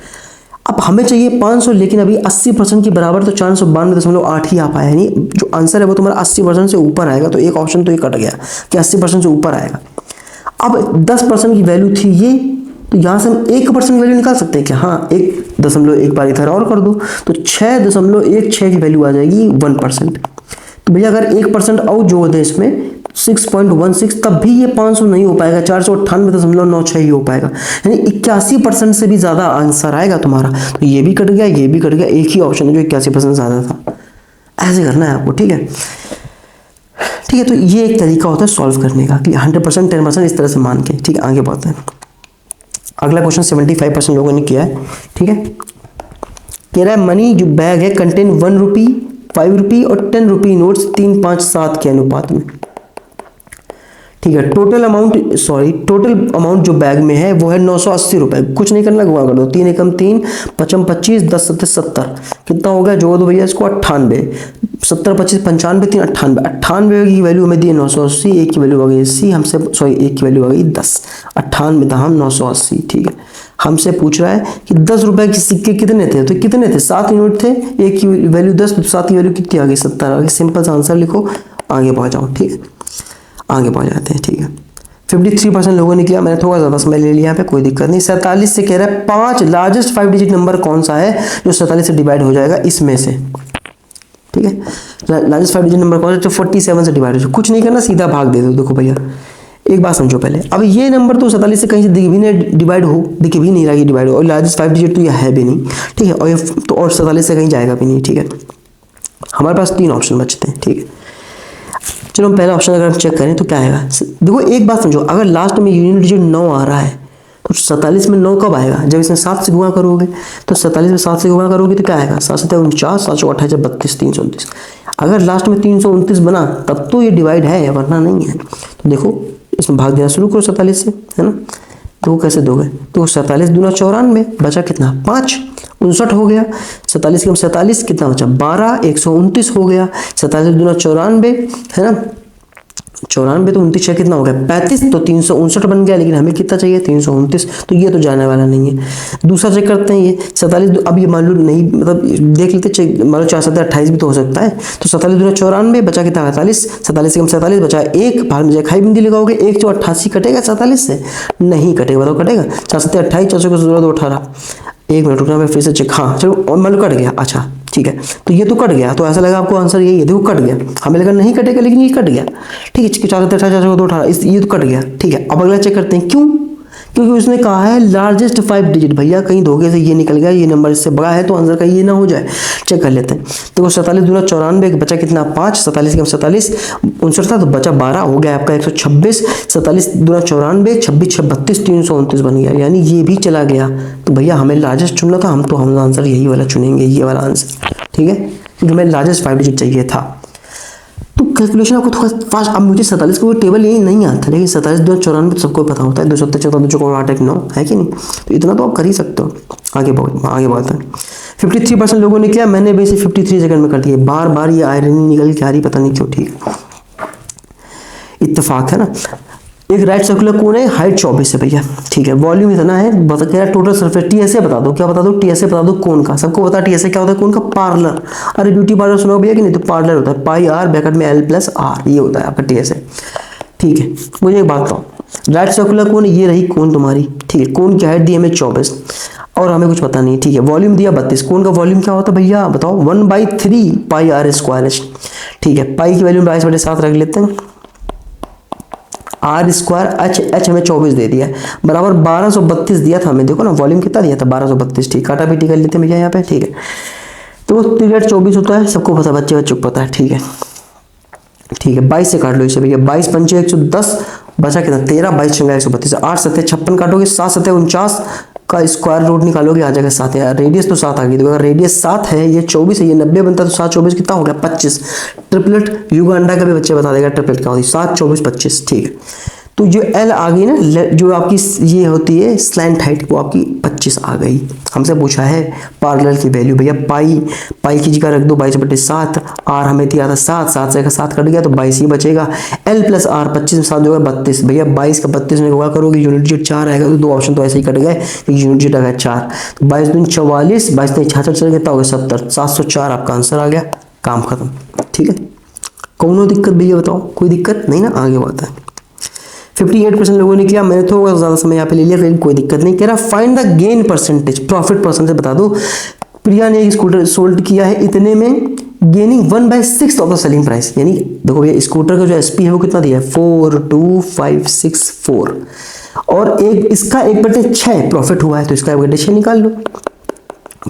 अब हमें चाहिए 500, लेकिन अभी 80% के बराबर, तो 492.8 ही आ पाया, यानी जो आंसर है वो तुम्हारा 80% से ऊपर आएगा, तो एक ऑप्शन तो ये कट गया कि 80% से ऊपर आएगा। अब 10% की वैल्यू थी ये, तो यहाँ से हम 1% वैल्यू निकाल सकते हैं क्या, हाँ 1.1 बार इधर और कर दो, तो 6.16 की वैल्यू आ जाएगी 1%। तो भैया अगर 1% और जोड़ दें इसमें 6.16, तब भी ये 500 नहीं हो पाएगा, 498.96 ही हो पाएगा, यानी 81% से भी ज़्यादा आंसर आएगा तुम्हारा। तो ये भी कट गया, ये भी कट गया, एक ही ऑप्शन है जो 81% ज़्यादा था। ऐसे करना है आपको, ठीक है, ठीक है। तो ये एक तरीका होता है सॉल्व करने का कि 100% 10% इस तरह से मान के, ठीक है। आगे बढ़ते हैं, अगला क्वेश्चन 75% लोगों ने किया है, ठीक है। कह रहा है मनी जो बैग है कंटेन 1 रुपी, 5 रुपी और 10 रुपी नोट्स 3, 5, 7 के अनुपात में, ठीक है। टोटल अमाउंट जो बैग में है वो है 980 रुपए, कुछ नहीं करना, गुणा कर दो, 3 एकम 3, 5 25, 10 7 70, कितना हो गया, जोड़ दो भैया इसको 98, 70 25 95 3 98, 98 की वैल्यू हमें दी है 980, एक की वैल्यू आ गई 80, हमसे एक की वैल्यू आ गई 10, 98 था हम 980, ठीक है। हमसे पूछ रहा है कि 10 रुपए के सिक्के कितने थे, तो कितने थे 7 यूनिट थे, एक की वैल्यू 10, तो 7 की वैल्यू कितनी आ गई 70 आ गई। सिंपल सा आंसर लिखो, आगे बढ़ जाओ, ठीक है, आगे बढ़ जाते हैं, ठीक है। 53% लोगों ने किया, मैंने थोड़ा ज़्यादा समय ले लिया यहाँ पे, कोई दिक्कत नहीं। 47 से कह रहा है 5 लार्जेस्ट 5 डिजिट नंबर कौन सा है जो 47 से डिवाइड हो जाएगा इसमें से, ठीक है। लार्जेस्ट 5 डिजिट नंबर कौन सा जो 47 से डिवाइड हो जाए, कुछ नहीं करना, सीधा भाग दे दो। देखो भैया एक बात समझो पहले, अब ये नंबर तो 47 से कहीं से दिख भी नहीं डिवाइड हो, दिख भी नहीं रहा कि डिवाइड हो, और लार्जेस्ट 5 डिजिट तो ये है भी नहीं, ठीक है, और ये तो और 47 से कहीं जाएगा भी नहीं, ठीक है। हमारे पास 3 ऑप्शन बचते हैं, ठीक है। चलो हम पहला ऑप्शन अगर हम चेक करें तो क्या आएगा, देखो एक बात समझो, अगर लास्ट में यूनिट डिजिट 9 आ रहा है तो 47 में 9 कब आएगा, जब इसमें 7 से गुणा करोगे, तो 47 में 7 से गुणा करोगे तो क्या आएगा, 7 7 49, 7 28 32, 329। अगर लास्ट में 329 बना तब तो ये डिवाइड है, वरना नहीं है। तो देखो इसमें भाग देना शुरू करो 47 से, है ना। तो कैसे दोगे, तो 47 दूना 94, बचा कितना 5, 59 हो गया। 47 के हम 47 कितना बचा 12, 129 हो गया। 47 दूना 94, है ना, 94 तो 29 कितना हो गया 35, तो 359 बन गया, लेकिन हमें कितना चाहिए 329, तो ये तो जाने वाला नहीं है। दूसरा चेक करते हैं, ये 47, अब ये मान लो नहीं, मतलब देख लेते चेक, मान लो 4 7 28 भी तो हो सकता है। तो 47 दूना 94, बचा कितना 48, 47 से हम 47 बचा 1, भाग में खाई बिंदी लगाओगे, 1 जो 88 कटेगा 47 से, नहीं कटेगा, बताओ कटेगा, 4 7 28, 4 16 18, एक मिनट रुकना, मैं फिर से चेक, हाँ चलो मान लो कट गया, अच्छा ठीक है, तो ये तो कट गया, तो ऐसा लगा आपको आंसर यही है, देखो कट गया, हमें लगा नहीं कटेगा लेकिन ये कट गया, ठीक है। 4 7 18 4 2 18, ये तो कट गया, ठीक है। अब अगला चेक करते हैं, क्यों, क्योंकि उसने कहा है लार्जेस्ट 5 डिजिट, भैया कहीं धोखे से ये निकल गया, ये नंबर इससे बड़ा है तो आंसर का ये ना हो जाए, चेक कर लेते हैं। देखो 47 दूना 94, बचा कितना 5, 47 के हम 47, 59 था तो बचा 12, हो गया आपका 126, 47 दूना 94, 26 6 32, 329 बन गया, यानी ये भी चला गया। तो भैया हमें लार्जेस्ट चुनना था, हम आंसर यही वाला चुनेंगे, ये वाला आंसर, ठीक है, क्योंकि हमें लार्जेस्ट 5 डिजिट चाहिए था। तो कैलकुलेशन आपको थोड़ा फास्ट, अब मुझे 47 का वो टेबल यही नहीं आता, लेकिन 47 2 94 तो सबको पता होता है, 270 14 2 8 1 9 है कि नहीं, तो इतना तो आप कर ही सकते हो। आगे बढ़ते हैं, 53% लोगों ने किया, मैंने भी इसे 53 सेकंड में कर दिया, बार बार ये आयरनी निकल के आ रही, पता नहीं क्यों, ठीक है। इत्तेफाक है ना। एक राइट सर्कुलर कोन है, हाइट 24 है भैया, ठीक है। वॉल्यूम इतना है, बता कह रहा है टोटल सरफेस। टीएसए बता दो, क्या बता दो, टीएसए बता दो कोन का। सबको पता है टीएसए क्या होता है कोन का, पार्लर। अरे ब्यूटी पार्लर सुना भैया कि नहीं, तो पार्लर होता है पाई आर ब्रैकेट में एल प्लस आर, ये होता है आपका टीएसए, ठीक है। मुझे एक बात बताओ, राइट सर्कुलर कोन ये रही कोन तुम्हारी, ठीक है। कोन की हाइट दी हमें 24 और हमें कुछ पता नहीं, ठीक है। वॉल्यूम दिया 32। कोन का वॉल्यूम क्या होता है भैया बताओ, 1/3 पाई आर स्क्वायर एच, ठीक है। पाई की वैल्यू 22/7 रख लेते हैं, आर स्क्वायर एच हमें 24 दे दिया बराबर 1232 दिया था हमें, देखो ना वॉल्यूम कितना दिया था 1232, ठीक। काटा पीटी कर लेते हैं भैया यहाँ पे, ठीक है। तो 3/24 होता है, सबको पता, बच्चों को पता है, ठीक है, ठीक है। 22 से काट लो इसे भैया, 22 पंचे 110, बचा कितना 13, 22 छंगा 132, 8 सत्ते 56 काटोगे, 7 सत्ते 49 का स्क्वायर रूट निकालोगे, आ जाएगा 7 यार। रेडियस तो 7 आ गई, तो अगर रेडियस 7 है, ये 24 है, ये 90 बनता है, तो 7 24 कितना हो गया 25। ट्रिपलेट युगांडा का भी बच्चे बता देगा ट्रिपलेट क्या होती है, 7 24 25, ठीक है। तो जो एल आ गई ना, जो आपकी ये होती है स्लैंट हाइट, वो आपकी 25 आ गई। हमसे पूछा है पार्लर की वैल्यू भैया, पाई की जगह रख दो 22/7, आर हमें दिया था 7, 7 से 7 कट गया तो 22 ही बचेगा। एल प्लस आर 25 में 7 जो है 32 भैया, 22 का 32 में होगा करोगे, यूनिट जो 4 आएगा, तो 2 ऑप्शन तो ऐसे ही कट गए, यूनिट जो है 4। 22 दूनी 44, 22 ने 66 चल कितना हो गया 70, 704 आपका आंसर आ गया, काम खत्म, ठीक है। कौन दिक्कत भैया बताओ, कोई दिक्कत नहीं ना, आगे बात है। 58% लोगों ने किया, मैंने थोड़ा ज्यादा समय यहाँ पे ले लिया, लेकिन कोई दिक्कत नहीं। कह रहा find the gain percentage, profit percentage बता दो। प्रिया ने एक स्कूटर सोल्ड किया है इतने में, gaining 1/6 of the selling price, यानी देखो ये स्कूटर का जो एसपी है वो कितना दिया है 42564, और एक इसका 1/6 प्रॉफिट हुआ है, तो इसका 1/6 निकाल लो,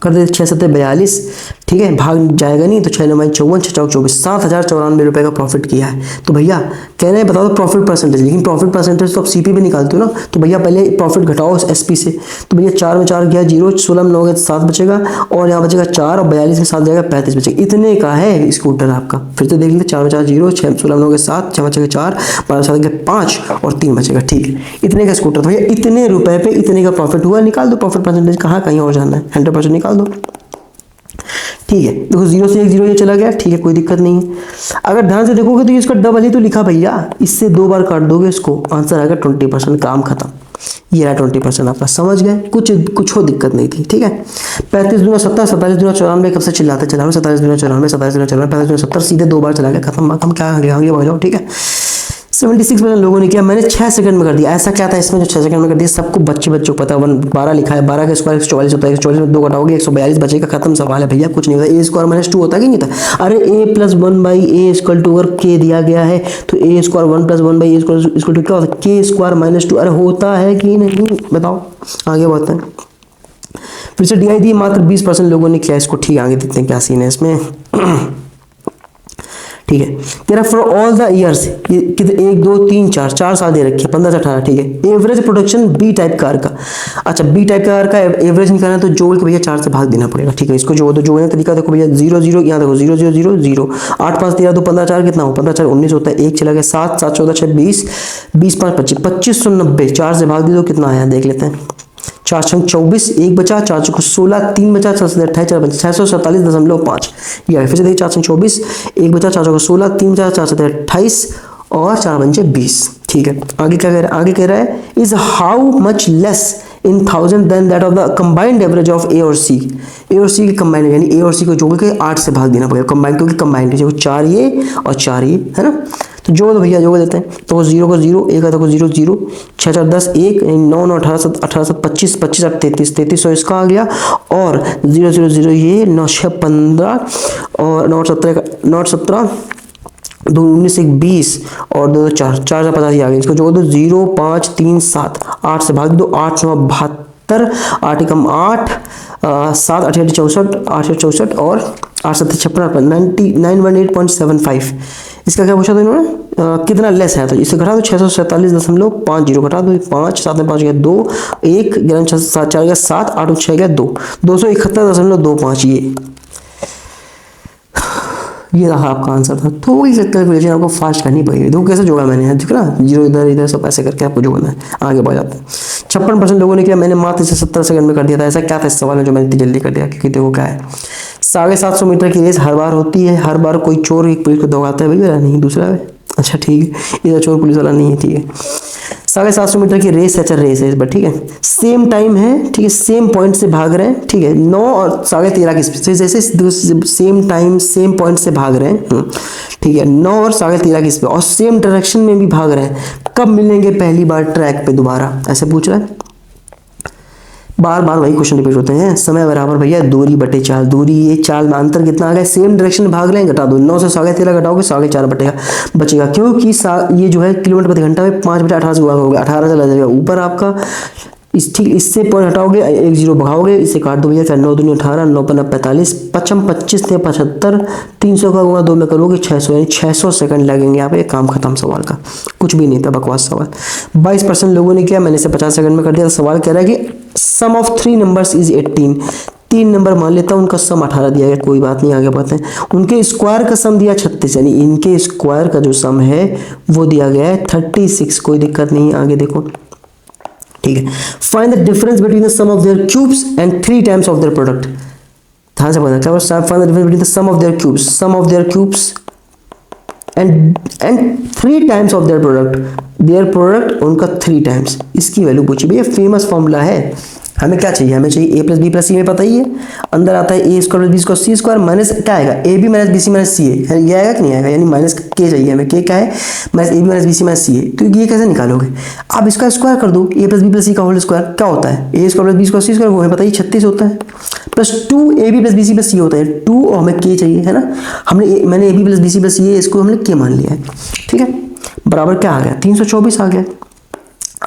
कर दे 6 7 42, ठीक है। भाग जाएगा नहीं तो 6 9 54, 6 4 24, 7094 रुपए का प्रॉफिट किया है। तो भैया कह रहे हैं बता दो प्रॉफिट परसेंटेज, लेकिन प्रॉफिट परसेंटेज तो आप सीपी पे निकालते हो ना, तो भैया पहले प्रॉफिट घटाओ एसपी से। तो भैया 4 में 4 गया 0, 16 में 9 गया 7 बचेगा, और यहाँ बचेगा 4, और 42 में 7 जाएगा 35 बचेगा। इतने का है स्कूटर आपका, फिर से देख लेते, 4 में 4 0, 6 16 में 9 गया 7, 6 बचेगा 4, 12 7 गया 5 और 3 बचेगा, ठीक है। इतने का स्कूटर, तो भैया इतने रुपए पे इतने का प्रॉफिट हुआ, निकाल दो प्रॉफिट परसेंटेज, कहाँ कहीं और जाना है, 100% निकाल दो, ठीक है। देखो 0 से 1 0 ये चला गया, ठीक है, कोई दिक्कत नहीं है। अगर ध्यान से देखोगे तो इसका डबल ही तो लिखा भैया, इससे 2 बार काट दोगे इसको, आंसर आएगा 20%, काम खत्म। ये रहा 20% आपका, समझ गए, कुछ हो दिक्कत नहीं थी, ठीक है। 35 दूना 70, 47 दूना 94, कब से चिल्लाते चला रहा हूं, 47 दूना 94, 27 दूना 94, 35 दूना 70, सीधे 2 बार चला गया, खत्म, हम क्या आगे बढ़ जाओ, ठीक है। 76% लोगों ने किया, मैंने 6 सेकंड में कर दिया। ऐसा क्या था इसमें जो 6 सेकंड में कर दिया, सबको बच्चों को पता है। 12 लिखा है, 12 का स्क्वायर 144 होता है, 144 में 2 घटाओगे 142 बचेगा, खत्म सवाल है भैया, कुछ नहीं होता। ए स्क्वायर माइनस 2 होता कि नहीं था, अरे a plus 1/a equal to, अगर k दिया गया है तो a square 1 plus 1/a equal to क्या होता है, k स्क्वायर माइनस 2, अरे होता है कि नहीं बताओ, आगे बढ़ते हैं। फिर से डी दी, मात्र 20% लोगों ने किया इसको, ठीक है। आगे देखते हैं क्या सीन है इसमें, ठीक है। तेरा फॉर ऑल द ईयर्स, ये कितने 1 2 3 4 साल दे रखे, 15 से 18, ठीक है। Average production B type car का, अच्छा बी टाइप कार का एवरेज निकालना है तो जोड़ के भैया 4 से भाग देना पड़ेगा, ठीक है। इसको जोड़ने का तरीका देखो भैया, 0 0 यहाँ देखो 0 0 0 0, 8 5 13 2 15 4 कितना हो, 15 4 19 होता है, 1 चला गया, 7 7 14 6 20, 20 5 25, 2590, 4 से भाग दे दो कितना आया देख लेते हैं। 4 छंग 24, 1 बचा, 4 चौको 16, 3 बचा, 4 से 28, 4 बचा 647.5, ये फिर से देखिए 4 छंग 24, 1 बचा, 4 चौको 16, 3 बचा, 4 से 28 और 4 बचे 20, ठीक है। आगे क्या कह रहा है, आगे कह रहा है is how much less in 1000 then that of the combined average of A और सी। ए और सी की कंबाइंड, यानी ए और सी को जोड़ के 8 से भाग देना पड़ेगा, कंबाइंड, क्योंकि कंबाइंड है 4 ये और 4 ये है ना। तो जोड़ दो भैया, जोड़ देते हैं, तो 0 को 0, 1 का तो 0 0, 6 4 10 1, 9 9 18 18 25 25 8 33 3300 इसका आ गया, और 0 0 0 ये 9 6 15 और 9 17 9 17 2 19 1 20 और 2 4 4 4 50 आ गया। इसको जोड़ दो 0 5 3 7, 8 से भाग दो, 8 9 72, 8 कम 8, 7 8 64, 8 64 और 8 7 56 918.75। इसका क्या पूछा था इन्होंने, कितना लेस है, तो इसे घटा दो 647.50 घटा दो, 5 7 में 5 गया 2, 1 11 6 7 4 गया 7, 8 6 गया 2, 271.25, ये रहा आपका आंसर था। थोड़ी सी कैलकुलेशन आपको फास्ट करनी पड़ेगी, देखो कैसे जोड़ा मैंने, ठीक है ना, 0 इधर इधर सब ऐसे करके आपको जोड़ना है। आगे बढ़ जाते हैं। 56% लोगों ने किया, मैंने मात्र इसे 70 सेकंड में कर दिया था। ऐसा क्या था इस सवाल में जो मैंने इतनी जल्दी कर दिया, क्योंकि देखो क्या है, 750 मीटर की रेस हर बार होती है, हर बार कोई चोर एक पुलिस को दौड़ाता है भैया, नहीं दूसरा है अच्छा ठीक है, इधर चोर पुलिस वाला नहीं है, ठीक है। 750 मीटर की रेस है, अच्छा रेस है इस बार, ठीक है। सेम टाइम है, ठीक है, सेम पॉइंट से भाग रहे हैं, ठीक है। 9 और 13.5 की स्पीड से, जैसे सेम टाइम सेम पॉइंट से भाग रहे हैं, ठीक है। 9 और 13.5 की स्पीड और सेम डायरेक्शन में भी भाग रहे हैं, कब मिलेंगे पहली बार ट्रैक पे दोबारा, ऐसे पूछ रहा है। बार बार वही क्वेश्चन रिपीट होते हैं। समय बराबर भैया दूरी बटे चाल, दूरी ये चाल में अंतर कितना आ गया, सेम डायरेक्शन में भाग रहे हैं, घटा दो, 9 से 13.5 घटाओगे 4.5 बटेगा बचेगा, क्योंकि ये जो है किलोमीटर प्रति घंटा में 5/18 से गुणा होगा, 18 चला जाएगा ऊपर आपका, ठीक इससे पॉइंट हटाओगे, एक जीरो भगाओगे, इसे काट दो भैया, फिर 9 दूनी 18, 9 पन्ना 45, 25 थे 75, 300 का गुणा 2 में करोगे 600, यानी 600 सेकंड लगेंगे यहाँ पे, काम खत्म सवाल का, कुछ भी नहीं था, बकवास सवाल। 22% लोगों ने किया, मैंने इसे 50 सेकंड में कर दिया। सवाल कह रहा है कि सम ऑफ 3 नंबर्स इज 18, 3 नंबर मान लेता हूं, उनका सम 18 दिया गया, कोई बात नहीं, आगे बढ़ते हैं। उनके स्क्वायर का सम दिया 36, यानी इनके स्क्वायर का जो सम है वो दिया गया है 36, कोई दिक्कत नहीं, आगे देखो, ठीक है। Find the difference between the sum of their cubes and 3 times of their product, ध्यान से पढ़ना, क्या find the difference between the sum of their cubes and 3 times of their product, उनका 3 टाइम्स, इसकी वैल्यू पूछी भैया, फेमस फॉर्मूला है। हमें क्या चाहिए, हमें चाहिए a plus B plus C, में पता ही है, अंदर आता है a square plus B square C square minus क्या आएगा, A B minus B C minus C है, ये आएगा कि नहीं आएगा, यानी माइनस के चाहिए हमें, के क्या है minus A B minus B C minus C है, तो ये कैसे निकालोगे, आप इसका स्क्वायर कर दो, a plus B plus C का होल स्क्वायर क्या होता है, A square plus B square C square, वो हमें पता ही 36 होता है, plus 2 A B plus B C plus C होता है 2, और हमें के चाहिए, है ना, मैंने A B plus B C plus C है, इसको हमने के मान लिया है, ठीक है। बराबर क्या आ गया, 324 आ गया।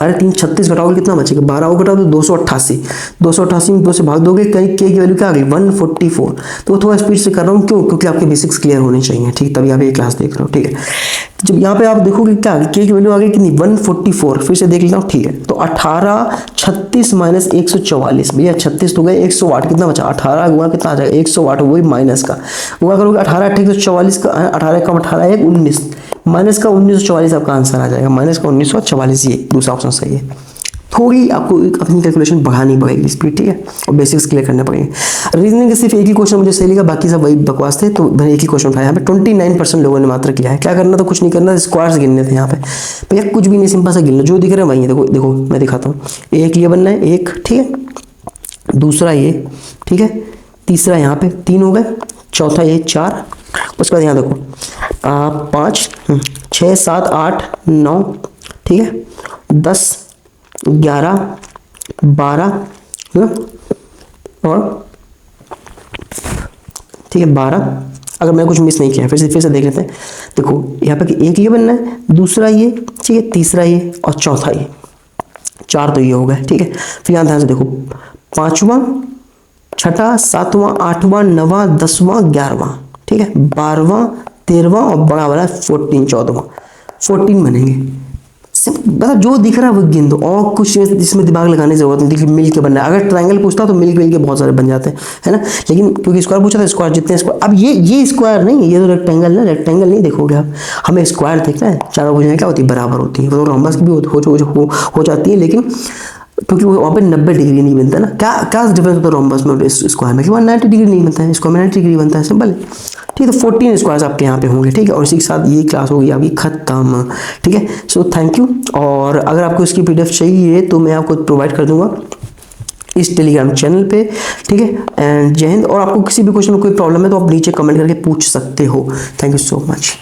अरे 336 घटाओगे कितना बचेगा, 12 को घटाओ तो 288, 288 में 2 से भाग दोगे, कहीं के की वैल्यू क्या आ गई 144, तो थोड़ा स्पीड से कर रहा हूँ, क्यों, क्योंकि आपके बेसिक्स क्लियर होने चाहिए, ठीक, तभी आप ये क्लास देख रहे हो, ठीक है। जब यहाँ पे आप देखोगे क्या के की वैल्यू आ गई कितनी 144, फिर से देख लेता हूँ, ठीक है। तो 18 36 माइनस 144, भैया 36 तो गए, 108 कितना बचा, 18 गुणा कितना आ जाएगा 108, वही माइनस का गुणा करोगे, 18 144 का 18 कम 18 1 19, माइनस का 1944 आपका आंसर आ जाएगा, माइनस का 1944, ये दूसरा ऑप्शन सही है। थोड़ी आपको अपनी कैलकुलेशन बढ़ानी पड़ेगी स्पीड, ठीक है, और बेसिक्स क्लियर करने पड़ेंगे। रीजनिंग के सिर्फ एक ही क्वेश्चन मुझे सही लगा, बाकी सब वही बकवास थे, तो मैंने एक ही क्वेश्चन उठाया। यहाँ पे 29% लोगों ने मात्र किया है। क्या करना था, कुछ नहीं करना, स्क्वायर्स गिनने थे यहाँ पे भैया, कुछ भी नहीं, सिंपल सा गिनना, जो दिख रहा है वही है। देखो देखो मैं दिखाता हूँ, एक ये बनना है, एक, ठीक है, दूसरा ये, ठीक है, तीसरा यहाँ पे 3 हो गए, चौथा ये 4, उसके बाद यहाँ देखो 5 6 7 8 9, ठीक है, 10 11 12 और ठीक है 12, अगर मैं कुछ मिस नहीं किया, फिर से देख लेते हैं। देखो यहाँ पे एक ये बनना है, दूसरा ये, ठीक है, तीसरा ये और चौथा ये, 4 तो ये हो गए, ठीक है। फिर यहाँ ध्यान से देखो, 5वां 6वां 7वां 8वां 9वां 10वां 11वां, ठीक है, 12वां 13वां और बड़ा वाला 14 14वां, 14 बनेंगे। मतलब जो दिख रहा है वो गिन दो, और कुछ इसमें दिमाग लगाने की जरूरत नहीं, मिल के बनना है। अगर ट्रायंगल पूछता तो मिल के बहुत सारे बन जाते हैं, है ना, लेकिन क्योंकि स्क्वायर पूछा था, स्क्वायर जितने स्क्वायर, अब ये स्क्वायर नहीं, ये तो रेक्टेंगल ना, रेक्टेंगल नहीं देखोगे आप, हमें स्क्वायर देखना है। चारों भुजाएं क्या होती है, बराबर होती है, वो रोम्बस की भी हो जाती है, लेकिन क्योंकि वहाँ पे 90 डिग्री नहीं बनता ना। क्या डिफरेंस होता है रोम्बस में स्क्वायर में, कि वहाँ 90 डिग्री नहीं बनता है, स्क्वायर में 90 डिग्री बनता है, सिंपल, ठीक है। तो 14 स्क्वायर्स आपके यहाँ पे होंगे, ठीक है, और इसी के साथ ये क्लास होगी आपकी खत्म, ठीक है। सो थैंक यू, और अगर आपको इसकी PDF चाहिए तो मैं आपको प्रोवाइड कर दूंगा इस टेलीग्राम चैनल पे, ठीक है। एंड जय हिंद, और आपको किसी भी क्वेश्चन में कोई प्रॉब्लम है तो आप नीचे कमेंट करके पूछ सकते हो। Thank you so much.